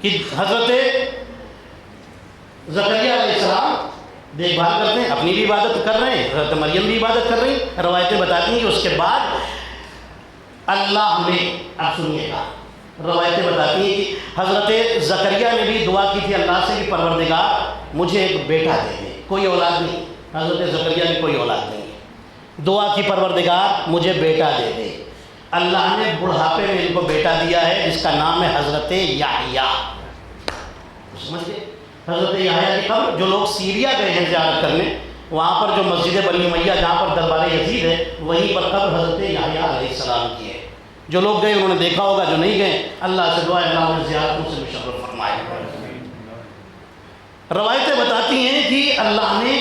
کہ حضرت زکریا علیہ السلام دیکھ بھال کرتے ہیں، اپنی بھی عبادت کر رہے ہیں، حضرت مریم بھی عبادت کر رہی ہیں. روایتیں بتاتی ہیں کہ اس کے بعد اللہ نے، آپ سنیے گا، روایتیں بتاتی ہیں کہ حضرت زکریا نے بھی دعا کی تھی اللہ سے کہ پروردگار مجھے ایک بیٹا دے دے. کوئی اولاد نہیں، حضرت زکریا کی کوئی اولاد نہیں ہے. دعا کی پروردگار مجھے بیٹا دے دے. اللہ نے بڑھاپے میں ان کو بیٹا دیا ہے جس کا نام ہے حضرت یحییٰ. سمجھ گئے؟ حضرت یحییٰ کی قبر، جو لوگ سیریا گئے ہیں زیارت کرنے، وہاں پر جو مسجد بنی امیہ جہاں پر دربار یزید ہے، وہیں پر قبر حضرت یحییٰ علیہ السلام کی ہے. جو لوگ گئے انہوں نے دیکھا ہوگا، جو نہیں گئے اللہ سے دعا ہے اللہ انہیں زیارتوں سے مشرف فرمائے. روایتیں بتاتی ہیں کہ اللہ نے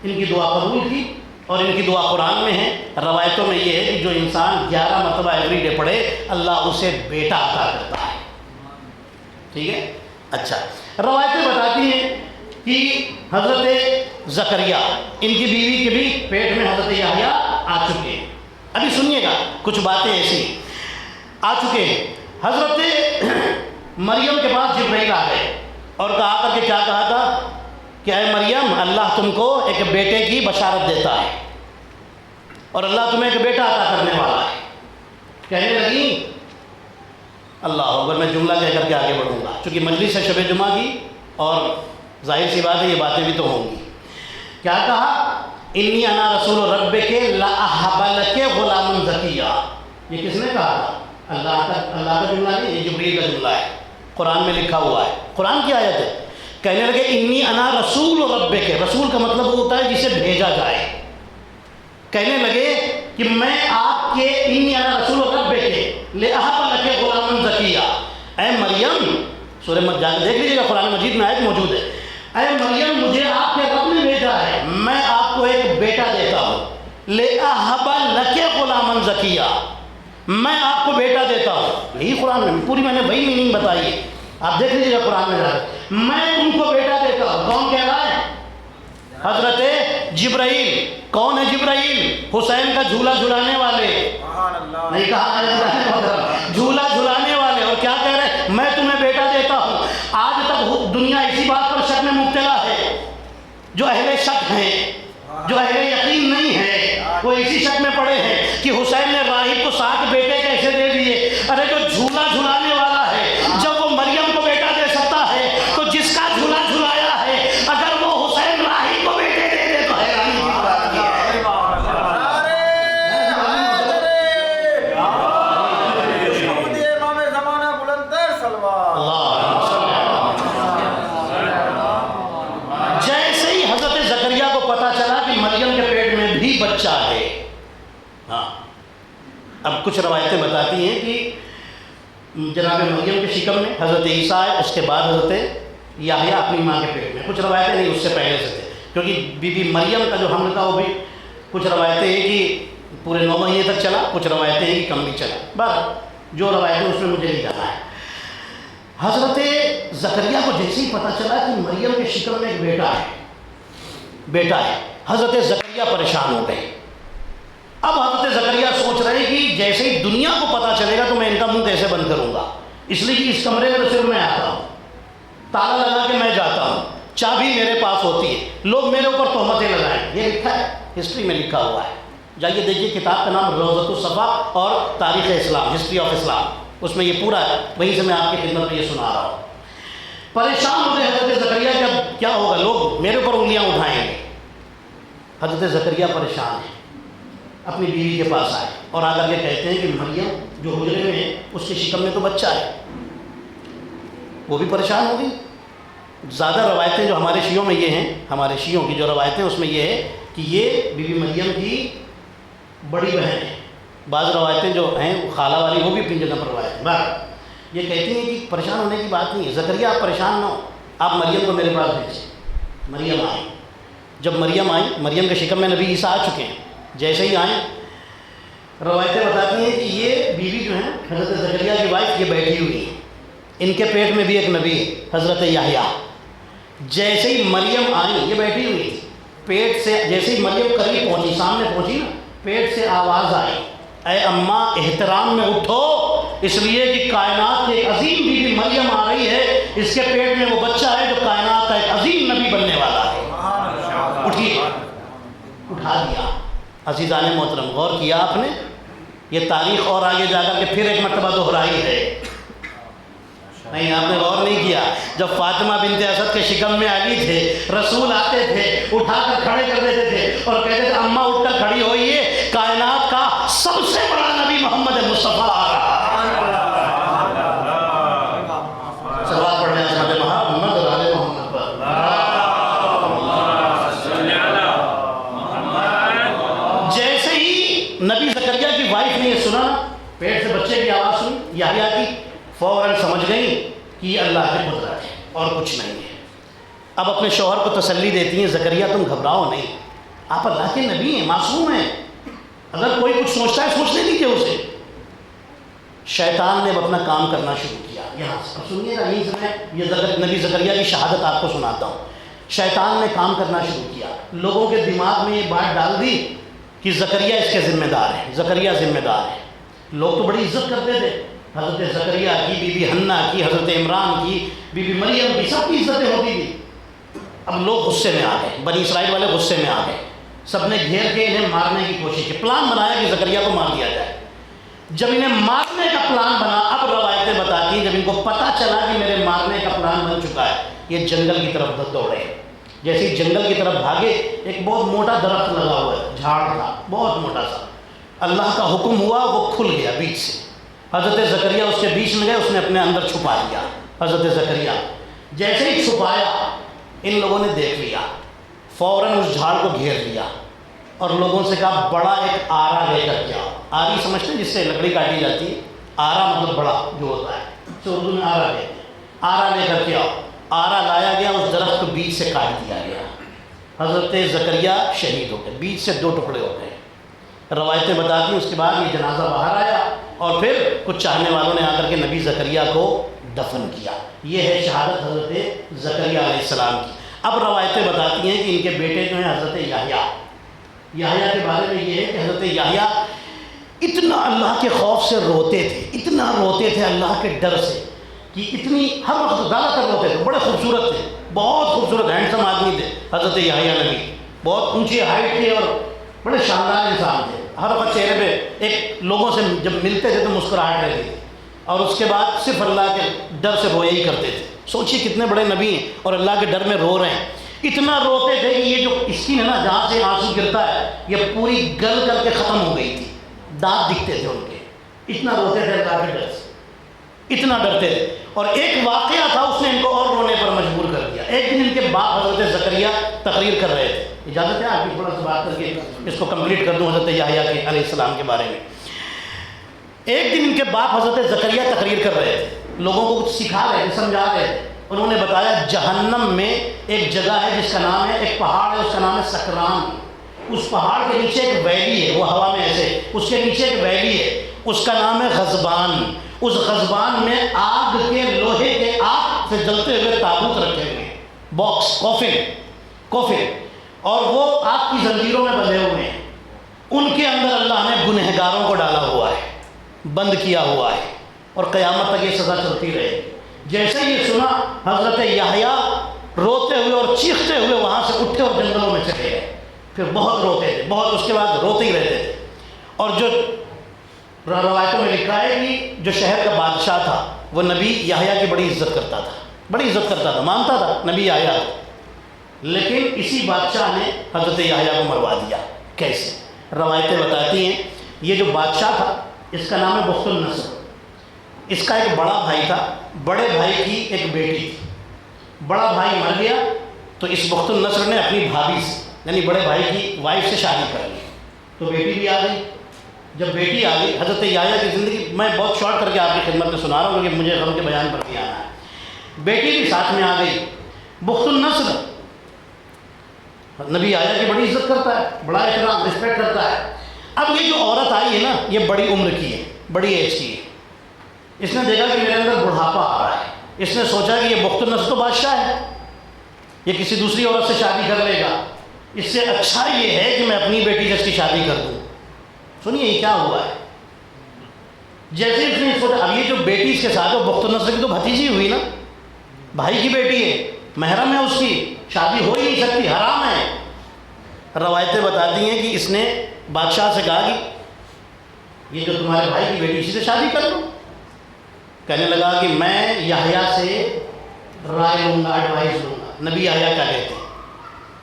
ان کی دعا قبول کی، اور ان کی دعا قرآن میں ہے. روایتوں میں یہ ہے کہ جو انسان 11 مرتبہ ایوری ڈے پڑھے اللہ اسے بیٹا عطا کرتا ہے. ٹھیک ہے؟ اچھا، روایتیں بتاتی ہیں کہ حضرت زکریا، ان کی بیوی کے بھی پیٹ میں حضرت یحییٰ آ چکے ہیں. ابھی سنیے گا کچھ باتیں ایسی آ چکے ہیں. حضرت مریم کے پاس جبرائیل آ گئے اور کہا کر کے کیا کہا تھا کہ اے مریم اللہ تم کو ایک بیٹے کی بشارت دیتا ہے اور اللہ تمہیں ایک بیٹا عطا کرنے والا ہے. کہنے لگی اللہ اکبر، میں جملہ کہہ کر کے آگے بڑھوں گا چونکہ مجلس ہے شب جمعہ کی اور ظاہر سی بات ہے یہ باتیں بھی تو ہوں گی. کیا کہا؟ انی انا رسول ربک لاہب لک غلاما زکیہ. یہ کس نے کہا تھا؟ اللہ کا جملہ نہیں، یہ جبریل کا جملہ ہے، قرآن میں لکھا ہوا ہے، قرآن کی آیت ہے. کہنے لگے انی انا رسول ربک. رسول کا مطلب ہوتا ہے جسے بھیجا جائے. کہنے لگے کہ میں آپ کے انی انا رسول ربک لاہب لک غلاما زکیہ. اے مریم، سورہ جا کے دیکھ لیجیے گا، قرآن مجید میں آیت موجود ہے. اے مریم مجھے آپ کے رب نے بھیجا ہے، میں آپ کو ایک بیٹا دیتا ہوں. لاہب لک غلاما زکیہ، میں آپ کو بیٹا دیتا ہوں. یہی قرآن میں پوری میں نے وہی میننگ بتائی ہے، آپ دیکھ لیجیے گا قرآن میں جا کے. میں تم کو بیٹا دیتا ہوں. کون کہہ رہا ہے؟ حضرت جبرائیل. کون ہے جبرائیل؟ حسین کا جھولا جھلانے والے. نہیں کہا جھولا جھلانے والے. اور کیا کہہ رہے ہیں؟ میں تمہیں بیٹا دیتا ہوں. آج تک دنیا اسی بات پر شک میں مبتلا ہے. جو اہل شک ہیں، جو اہل یقین نہیں ہے، وہ اسی شک میں پڑے ہیں کہ حسین نے راہب کو 7 بیٹے کیسے دے دیے. ارے جو جھولا جھلانے والا ہے، جب وہ مریم کو بیٹا دے سکتا ہے تو جس کا جھولا جھلایا ہے اگر وہ حسین راہب کو بیٹے دے دے تو حیرانی کی بات ہے. جیسے ہی حضرت زکریا کو پتا چلا کہ مریم کے پیٹ میں بھی بچہ ہے. ہاں، اب کچھ روایتیں بتاتی ہیں کہ جناب مریم کے شکم میں حضرت عیسیٰ ہے، اس کے بعد حضرت یحییٰ اپنی ماں کے پیٹ میں. کچھ روایتیں نہیں اس سے پہلے سے تھے، کیونکہ بی بی مریم کا جو حمل تھا وہ بھی کچھ روایتیں ہیں کہ پورے 9 مہینے تک چلا، کچھ روایتیں ہیں کہ کم بھی چلا. بس جو روایتیں اس میں مجھے نہیں جانا ہے. حضرت زکریا کو جیسے ہی پتہ چلا کہ مریم کے شکم میں ایک بیٹا ہے، حضرت زکریا پریشان ہو گئے. اب حضرت زکریا سوچ رہے کہ جیسے ہی دنیا کو پتہ چلے گا تو میں ان کا منہ کیسے بند کروں گا. اس لیے کہ اس کمرے میں صرف میں آتا ہوں، تالا لگا کے میں جاتا ہوں، چابی میرے پاس ہوتی ہے، لوگ میرے اوپر تہمتیں لگائیں. یہ لکھا ہے، ہسٹری میں لکھا ہوا ہے. جائیے دیکھیے، کتاب کا نام روضۃ الصفا اور تاریخ اسلام، ہسٹری آف اسلام، اس میں یہ پورا ہے. وہیں سے میں آپ کی خدمت میں یہ سنا رہا ہوں. پریشان ہو گئے حضرت زکریا کہ اب کیا ہوگا، لوگ میرے اوپر انگلیاں اٹھائیں گے. حضرت زکریا پریشان ہیں، اپنی بیوی کے پاس آئے اور آ کر کے کہتے ہیں کہ مریم جو حجرے میں ہے اس کے شکم میں تو بچہ ہے. وہ بھی پریشان ہو گئی. زیادہ روایتیں جو ہمارے شیعوں میں یہ ہیں، ہمارے شیعوں کی جو روایتیں اس میں یہ ہے کہ یہ بی بی مریم کی بڑی بہن ہے، بعض روایتیں جو ہیں وہ خالہ والی وہ بھی اپنی جگہ پر روایت ہیں. بہر یہ کہتی ہیں کہ پریشان ہونے کی بات نہیں ہے، زکریا آپ پریشان نہ ہو، آپ مریم کو میرے پاس بھیجیں. مریم آئیں. جب مریم آئیں، مریم کے شکم میں نبی عیسیٰ آ چکے ہیں، جیسے ہی آئیں روایتیں بتاتی ہیں کہ یہ بیوی جو ہیں حضرت زکریا کی وائف یہ بیٹھی ہوئی ہیں، ان کے پیٹ میں بھی ایک نبی ہے حضرت یحییٰ. جیسے ہی مریم آئیں، یہ بیٹھی ہوئی تھی، پیٹ سے جیسے ہی مریم قریب پہنچی، سامنے پہنچی نا، پیٹ سے آواز آئی، اے اماں احترام میں اٹھو، اس لیے کہ کائنات کی ایک عظیم بیوی مریم آ رہی ہے، اس کے پیٹ میں وہ بچہ ہے جو کائنات کا ایک عظیم نبی بننے والا ہے. اٹھیے. اٹھا دیا. عزیزان محترم غور کیا آپ نے؟ یہ تاریخ اور آگے جا کر کے پھر ایک مرتبہ دہرائی ہے. نہیں آپ نے غور نہیں کیا. جب فاطمہ بنت اسد کے شکم میں علی تھے، رسول آتے تھے، اٹھا کر کھڑے کر دیتے تھے اور کہتے تھے اماں اٹھ کر کھڑی ہوئیے، کائنات کا سب سے بڑا نبی محمد مصطفیٰ آ رہا ہے. سلوات پڑھنے عظمت محمد اور آل محمد پر. جیسے ہی نبی زکریا کی وائف نے یہ سنا، پیٹ سے بچے کی آواز سنی یحییٰ کی، فوراً سمجھ گئی کہ یہ اللہ کی قدرت ہے اور کچھ نہیں ہے. اب اپنے شوہر کو تسلی دیتی ہیں، زکریا تم گھبراؤ نہیں، آپ اللہ کے نبی ہیں، معصوم ہیں، اگر کوئی کچھ سوچتا ہے سوچنے دیجیے اسے. شیطان نے اب اپنا کام کرنا شروع کیا. یہاں سے سنیے گا، یہیں سے میں یہ نبی زکریا کی شہادت آپ کو سناتا ہوں. شیطان نے کام کرنا شروع کیا، لوگوں کے دماغ میں یہ بات ڈال دی کہ زکریا اس کے ذمہ دار ہے، زکریا ذمہ دار ہے. لوگ تو بڑی عزت کرتے تھے، حضرت زکریا کی، بی بی حنہ کی، حضرت عمران کی، بی بی مریم کی، سب کی عزتیں ہوتی تھی. اب لوگ غصے میں آ گئے، بنی اسرائیل والے غصے میں آ گئے، سب نے گھیر کے انہیں مارنے کی کوشش کی. پلان بنایا کہ زکریا کو مار دیا جائے. جب انہیں مارنے کا پلان بنا، اب روایتیں بتاتی ہیں جب ان کو پتہ چلا کہ میرے مارنے کا پلان بن چکا ہے، یہ جنگل کی طرف دوڑے. جیسے ہی جنگل کی طرف بھاگے، ایک بہت موٹا درخت لگا ہوا ہے، جھاڑ تھا بہت موٹا سا. اللہ کا حکم ہوا، وہ کھل گیا بیچ سے. حضرت زکریا اس کے بیچ میں گئے، اس نے اپنے اندر چھپا لیا. حضرت زکریا جیسے ہی چھپایا، ان لوگوں نے دیکھ لیا، فوراً اس جھاڑ کو گھیر لیا اور لوگوں سے کہا بڑا ایک آرا لے کر کے آؤ. آری سمجھتے ہیں جس سے لکڑی کاٹی جاتی ہے، آرا مطلب بڑا جو ہوتا ہے، تو اردو میں آرا کہتے ہیں. آرا لے کر کے آؤ. آرا لایا گیا، اس درخت کو بیچ سے کاٹ دیا گیا. حضرت زکریا شہید ہو گئے، بیچ سے دو ٹکڑے ہو گئے. روایتیں بتاتی ہیں اس کے بعد یہ جنازہ باہر آیا اور پھر کچھ چاہنے والوں نے آ کر کے نبی زکریا کو دفن کیا. یہ ہے شہادت حضرت زکریا علیہ السلام کی. اب روایتیں بتاتی ہیں کہ ان کے بیٹے جو ہیں حضرت یحییٰ، یحییٰ کے بارے میں یہ ہے کہ حضرت یحییٰ اتنا اللہ کے خوف سے روتے تھے، اتنا روتے تھے اللہ کے ڈر سے کہ اتنی ہر وقت زیادہ تر روتے تھے. بڑے خوبصورت تھے، بہت خوبصورت ہینڈسم آدمی تھے حضرت یحییٰ نبی، بہت اونچی ہائٹ تھی اور بڑے شاندار انسان تھے. ہر وقت چہرے پہ ایک لوگوں سے جب ملتے تھے تو مسکراہٹ رہتی تھی، اور اس کے بعد صرف اللہ کے ڈر سے رویا ہی کرتے تھے. سوچیے کتنے بڑے نبی ہیں اور اللہ کے ڈر میں رو رہے ہیں. اتنا روتے تھے کہ یہ جو اسکن ہے نا جہاں سے آنسو گرتا ہے، یہ پوری گل کر کے ختم ہو گئی تھی، دانت دکھتے تھے ان کے. اتنا روتے تھے اللہ کے ڈر سے، اتنا ڈرتے تھے. اور ایک واقعہ تھا اس نے ان کو اور رونے پر مجبور کر دیا. ایک دن ان کے باپ حضرت زکریا تقریر کر رہے تھے. اجازت ہے آپ کی تھوڑا سا بات کر کے اس کو کمپلیٹ کر دوں حضرت یحییٰ کے علیہ السلام کے بارے میں. ایک دن ان کے باپ حضرت زکریا تقریر کر رہے تھے، لوگوں کو کچھ سکھا رہے تھے، سمجھا رہے تھے. انہوں نے بتایا جہنم میں ایک جگہ ہے جس کا نام ہے، ایک پہاڑ ہے اس کا نام ہے سکران. اس پہاڑ کے نیچے ایک ویلی ہے، وہ ہوا میں ایسے، اس کے نیچے ایک ویلی ہے، اس کا نام ہے غضبان. اس غضبان میں آگ کے، لوہے کے آگ سے جلتے ہوئے تابوت رکھے ہوئے ہیں، باکس، کوفن، اور وہ آگ کی زنجیروں میں بندھے ہوئے ہیں. ان کے اندر اللہ نے گنہگاروں کو ڈالا ہوا ہے، بند کیا ہوا ہے، اور قیامت تک یہ سزا چلتی رہے گی. جیسے یہ سنا، حضرت یحییٰ روتے ہوئے اور چیختے ہوئے وہاں سے اٹھے اور جنگلوں میں چلے گئے. پھر بہت روتے تھے، بہت، اس کے بعد روتے ہی رہتے تھے. اور جو روایتوں میں لکھا ہے کہ جو شہر کا بادشاہ تھا وہ نبی یحییٰ کی بڑی عزت کرتا تھا، بڑی عزت کرتا تھا، مانتا تھا نبی یحییٰ کو. لیکن اسی بادشاہ نے حضرت یحییٰ کو مروا دیا. کیسے؟ روایتیں بتاتی ہیں یہ جو بادشاہ تھا اس کا نام ہے بخت النصر. اس کا ایک بڑا بھائی تھا، بڑے بھائی کی ایک بیٹی تھی. بڑا بھائی مر گیا تو اس بخت النصر نے اپنی بھابھی سے، یعنی بڑے بھائی کی وائف سے شادی کر لی. تو بیٹی بھی آ گئی، جب بیٹی آ گئی حضرت یحییٰ کی زندگی میں بہت شارٹ کر کے آپ کی خدمت میں سنا رہا ہوں کیونکہ مجھے غم کے بیان پر بھی آنا ہے. بیٹی بھی ساتھ میں آ گئی. بخت النصر نبی یحییٰ کی بڑی عزت کرتا ہے, بڑا احترام رسپیکٹ کرتا ہے. اب یہ جو عورت آئی ہے نا یہ بڑی عمر کی ہے, بڑی ایج کی ہے. اس نے دیکھا کہ میرے اندر بڑھاپا آ رہا ہے. اس نے سوچا کہ یہ بخت النصر تو بادشاہ ہے, یہ کسی دوسری عورت سے شادی کر لے گا, اس سے اچھا یہ ہے کہ میں اپنی بیٹی سے اس کی شادی کر دوں. سنیے یہ کیا ہوا ہے. جیسے اس نے سوچا اب یہ جو بیٹی اس کے ساتھ ہے بخت النصر کی تو بھتیجی ہوئی نا, بھائی کی بیٹی ہے, محرم ہے اس کی, شادی ہو ہی نہیں سکتی, حرام ہے. روایتیں بتاتی ہیں کہ اس نے بادشاہ سے کہا کہ یہ جو تمہارے بھائی کی بیٹی اسی سے شادی کر لو. کہنے لگا کہ میں یحییٰ سے رائے لوں گا, ایڈوائز لوں گا. نبی یحییٰ کیا کہتے ہیں؟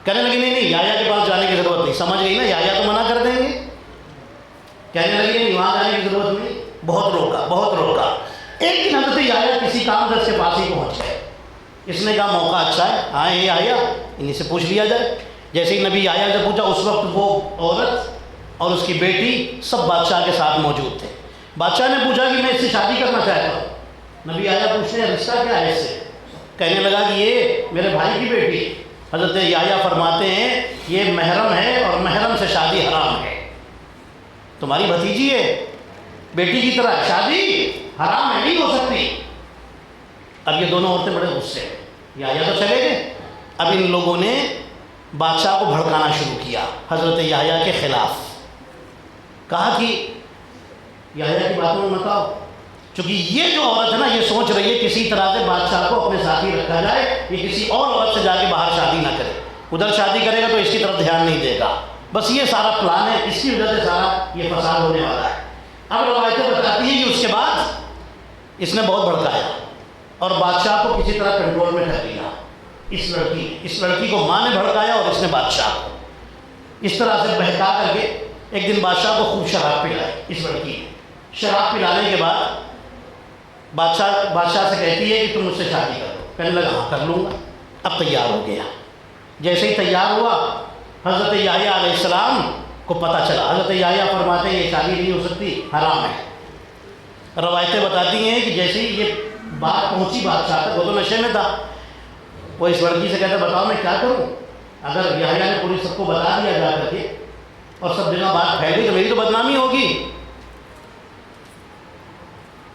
کہنے لگے نہیں یحییٰ کے پاس جانے کی ضرورت نہیں. سمجھ گئی نا یحییٰ تو منع کر دیں گے. کہنے لگے نہیں وہاں جانے کی ضرورت نہیں. بہت روکا بہت روکا. ایک دن حضرت یحییٰ کسی کام سے اس کے پاس ہی پہنچ گئے. اس نے کہا موقع اچھا ہے, ہاں یہ یحییٰ انہیں سے پوچھ لیا جائے. جیسے ہی نبی یحییٰ سے پوچھا اس وقت وہ عورت اور اس کی بیٹی سب بادشاہ کے ساتھ موجود تھے. بادشاہ نے پوچھا کہ میں اس سے شادی کرنا چاہتا ہوں. نبی یحییٰ پوچھتے ہیں رشتہ کیا ہے اس سے؟ کہنے لگا کہ یہ میرے بھائی کی بیٹی. حضرت یحییٰ فرماتے ہیں یہ محرم ہے اور محرم سے شادی حرام ہے. تمہاری بھتیجی ہے, بیٹی کی طرح, شادی حرام ہے, نہیں ہو سکتی. اب یہ دونوں عورتیں بڑے غصے ہیں. یحییٰ تو چلے گئے. اب ان لوگوں نے بادشاہ کو بھڑکانا شروع کیا حضرت یحییٰ کے خلاف. کہا کہ یحییٰ کی باتوں میں مت آؤ, چونکہ یہ جو عورت ہے نا یہ سوچ رہی ہے کسی طرح سے بادشاہ کو اپنے ساتھ ہی رکھا جائے, یہ کسی اور عورت سے جا کے باہر شادی نہ کرے. ادھر شادی کرے گا تو اس کی طرف دھیان نہیں دے گا. بس یہ سارا پلان ہے, اس کی وجہ سے سارا یہ فساد ہونے والا ہے. اب روایتیں بتاتی ہیں کہ اس کے بعد اس نے بہت بھڑکایا اور بادشاہ کو کسی طرح کنٹرول میں کر لیا. اس لڑکی کو ماں نے بھڑکایا اور اس نے بادشاہ کو اس طرح سے بہکا کر کے ایک دن بادشاہ کو خوب شراب پلائی. اس لڑکی نے شراب پلانے کے بعد بادشاہ سے کہتی ہے کہ تم مجھ سے شادی کر لو. کہنے لگا ہاں کر لوں گا. اب تیار ہو گیا. جیسے ہی تیار ہوا حضرت یحییٰ علیہ السلام کو پتہ چلا. حضرت یحییٰ فرماتے ہیں یہ شادی نہیں ہو سکتی, حرام ہے. روایتیں بتاتی ہیں کہ جیسے ہی یہ بات پہنچی بادشاہ تک, وہ تو نشے میں تھا, وہ اس لڑکی سے کہتا بتاؤ میں کیا کروں. اگر یحییٰ نے پوری سب کو بتا دیا جا کر کے اور سب جگہ بات پھیل گئی تو میری تو بدنامی ہوگی.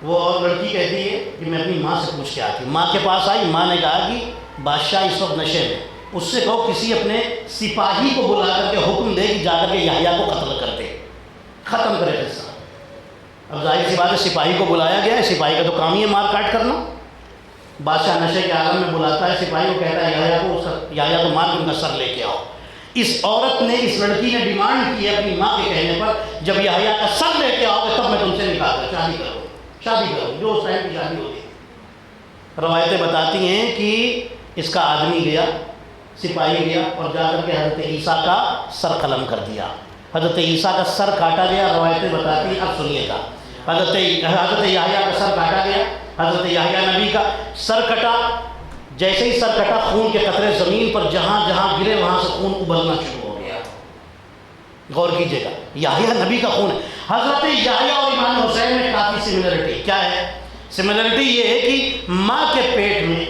وہ اور لڑکی کہتی ہے کہ میں اپنی ماں سے پوچھ کے آتی. ماں کے پاس آئی. ماں نے کہا کہ بادشاہ اس وقت نشے میں, اس سے کہو کسی اپنے سپاہی کو بلا کر کے حکم دے کہ جا کر کے یحییٰ کو قتل کر دے, ختم کرے قصہ. اب ظاہر سی بات ہے سپاہی کو بلایا گیا ہے, سپاہی کا تو کام ہی ہے مار کاٹ کرنا. بادشاہ نشے کے عالم میں بلاتا ہے سپاہی کو, کہتا ہے یحییٰ کو مار کے ان کا سر لے کے آؤ. اس عورت نے, اس لڑکی نے ڈیمانڈ کی ہے اپنی ماں کے کہنے پر, جب یحییٰ کا سر لے کے آؤ گے تب میں تم سے نکال کر شادی کروں, شادی کرو, جو اس ٹائم کی شادی ہوتی. روایتیں بتاتی ہیں کہ اس کا آدمی گیا, سپاہی گیا اور جا کر کے حضرت عیسیٰ کا سر قلم کر دیا. حضرت عیسیٰ کا سر کاٹا گیا. روایتیں بتاتی ہیں, اب سنیے گا, حضرت یحییٰ کا سر کاٹا گیا. حضرت یحییٰ نبی کا سر کٹا. جیسے ہی سر کٹا خون کے قطرے زمین پر جہاں جہاں گرے وہاں سے خون ابلنا شروع ہو گیا. غور کیجیے گا, یحییٰ نبی کا خون ہے. حضرت یحییٰ اور امام حسین میں کافی سملرٹی. کیا ہے سملرٹی؟ یہ ہے کہ ماں کے پیٹ میں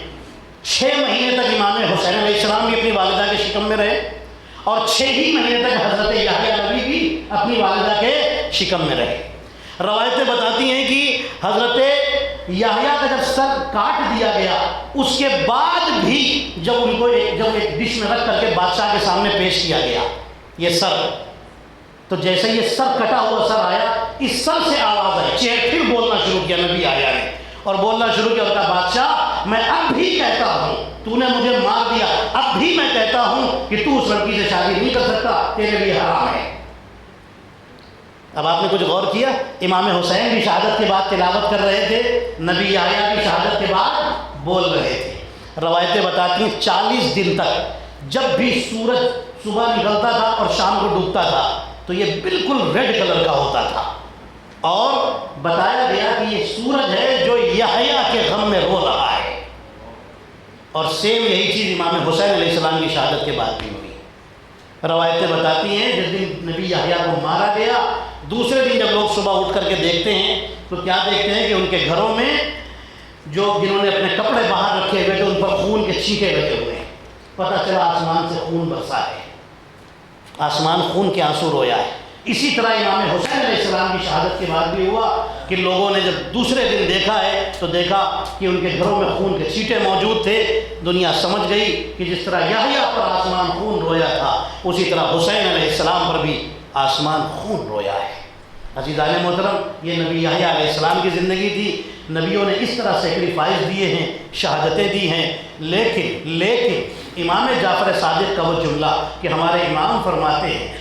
6 مہینے تک امام حسین علیہ السلام بھی اپنی والدہ کے شکم میں رہے اور 6 ہی مہینے تک حضرت یحییٰ نبی بھی اپنی والدہ کے شکم میں رہے. روایتیں بتاتی ہیں کہ حضرت یحییٰ کا جب سر کاٹ دیا گیا اس کے بعد بھی جب ان کو ایک ڈش میں رکھ کر کے بادشاہ کے سامنے پیش کیا گیا یہ سر, تو جیسے یہ سر کٹا ہوا سر آیا, اس سر سے آواز آئی. چہر پھر بولنا شروع کیا نبی یحییٰ نے اور بولنا شروع کیا, اور کہا بادشاہ میں اب بھی کہتا ہوں, تو نے مجھے مار دیا, اب بھی میں کہتا ہوں کہ تو اس لڑکی سے شادی نہیں کر سکتا, تیرے لیے حرام ہے. اب آپ نے کچھ غور کیا, امام حسین بھی شہادت کے بعد تلاوت کر رہے تھے, نبی یحییٰ بھی شہادت کے بعد بول رہے تھے. روایتیں بتاتی ہیں 40 دن تک جب بھی سورج صبح نکلتا تھا اور شام کو ڈوبتا تھا تو یہ بالکل ریڈ کلر کا ہوتا تھا, اور بتایا گیا کہ یہ سورج ہے جو یحییٰ کے غم میں رو رہا ہے. اور سیم یہی چیز امام حسین علیہ السلام کی شہادت کے بعد بھی ہوئی. روایتیں بتاتی ہیں جس دن نبی یحییٰ کو مارا گیا، دوسرے دن جب لوگ صبح اٹھ کر کے دیکھتے ہیں تو کیا دیکھتے ہیں کہ ان کے گھروں میں جو جنہوں نے اپنے کپڑے باہر رکھے ہوئے تھے ان پر خون کے چھینٹے لگے ہوئے ہیں۔ پتہ چلا آسمان سے خون برسا ہے، آسمان خون کے آنسو رویا ہے۔ اسی طرح امام حسین علیہ السلام کی شہادت کے بعد بھی ہوا کہ لوگوں نے جب دوسرے دن دیکھا ہے تو دیکھا کہ ان کے گھروں میں خون کے چھینٹے موجود تھے۔ دنیا سمجھ گئی کہ جس طرح یحییٰ پر آسمان خون رویا تھا اسی طرح حسین علیہ السلام پر بھی آسمان خون رویا ہے۔ عزیزان محترم، یہ نبی یحییٰ علیہ السلام کی زندگی تھی۔ نبیوں نے اس طرح سیکریفائز دیے ہیں، شہادتیں دی ہیں، لیکن امام جعفر صادق کا وہ جملہ کہ ہمارے امام فرماتے ہیں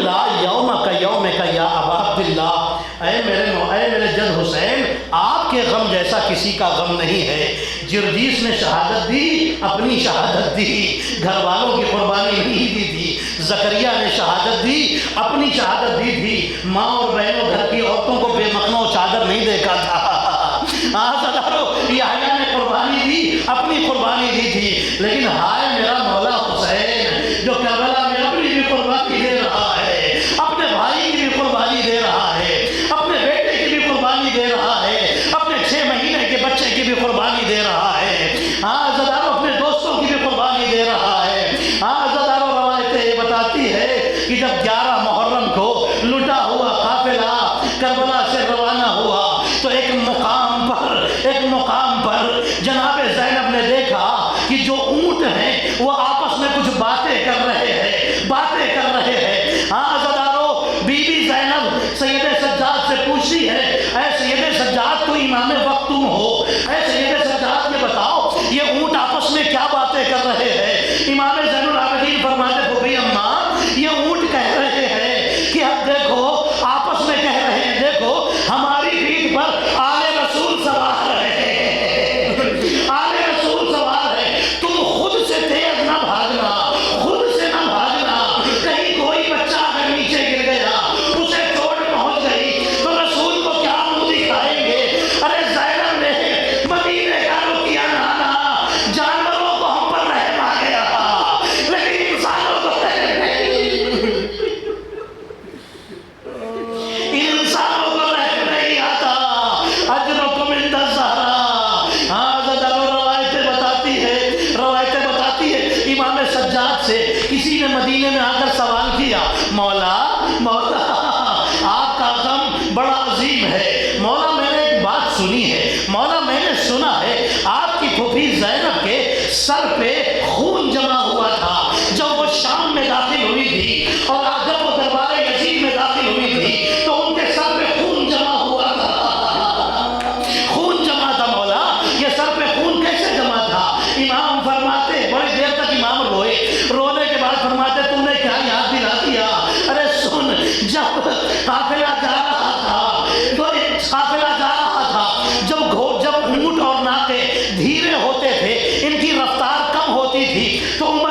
لا یوم کا یوم کا یا ابا عبداللہ، اے میرے جد حسین، آپ کے غم جیسا کسی کا غم نہیں ہے۔ جرجیس نے شہادت دی، اپنی شہادت دی، گھر والوں کی قربانی نہیں دی تھی۔ زکریا نے شہادت دی، اپنی شہادت دی تھی۔ ماں اور بہنوں گھر کی عورتوں کو بے مخنوں چادر نہیں دیکھا تھا۔ یحییٰ نے قربانی دی، اپنی قربانی دی تھی، لیکن ہائے میرا مولا حسین جو کربلا میں اپنی بھی قربانی دے رہا ہے، اپنے بھائی کی بھی قربانی دے رہا ہے، اپنے بیٹے کی بھی قربانی دے رہا ہے، اپنے 6 مہینے کے بچے کی بھی قربانی دے رہا ہے، عزاداروں اپنے دوستوں کی بھی قربانی دے رہا ہے۔ عزاداروں روایتیں یہ بتاتی ہے کہ جب 11 محرم کو لٹا ہوا قافلہ کربلا سے روانہ ہوا تو ایک مقام پر جناب زینب نے دیکھا کہ جو اونٹ ہیں وہ آپس میں کچھ باتیں کر رہے ہیں۔ عزاداروں، بی بی زینب سید سجاد سے پوچھتی ہے، اے سید سجاد تو امام وقت تم ہو، اے سید سجاد یہ بتاؤ یہ اونٹ آپس میں کیا باتیں کر رہے ہیں؟ امام زین العابدین فرماتے بھوبی اماں، یہ اونٹ کہہ رہے ہیں کہ اب دیکھو آپس میں کہہ رہے ہیں، دیکھو ہماری پیٹھ پر آل رسول سوار ہے، آل رسول سوار ہے، تم خود سے تیز نہ بھاگنا، خود سے نہ بھاگنا، کہیں کوئی بچہ اگر نیچے گر گیا اسے چوٹ پہنچ گئی تو رسول کو کیا منہ دکھائیں گے؟ ارے زینب نے مدینے کا رکیا نانا، جانوروں کو ہم پر رحم آ گیا لیکن انسانوں کو رحم نہیں، انسانوں کو رحم نہیں آتا۔ اجرکم عند الزہرا۔ روایتیں بتاتی ہے امام سجاد سے کسی نے مدینے میں آ کر سوال کیا، مولا آپ کا غم بڑا عظیم ہے، مولا میں نے ایک بات سنی ہے، مولا میں نے سنا ہے آپ کی پھوپھی زینب کے سر پہ خون جمع ہوا تھا جب وہ شام میں داخل ہوئی تھی، اور جب وہ دربار یزید میں داخل ہوئی تھی تو ان کے سر پہ خون جمع ہوا تھا، خون جمع تھا۔ مولا یہ سر پہ خون کیسے جمع تھا؟ امام فرماتے بڑی دیر تک امام روئے، رونے کے بعد فرماتے تم نے کیا یاد دلا دیا؟ ارے سن، جب قافلہ جا رہا تھا جب اونٹ اور ناقے دھیرے ہوتے تھے، ان کی رفتار کم ہوتی تھی تو عمر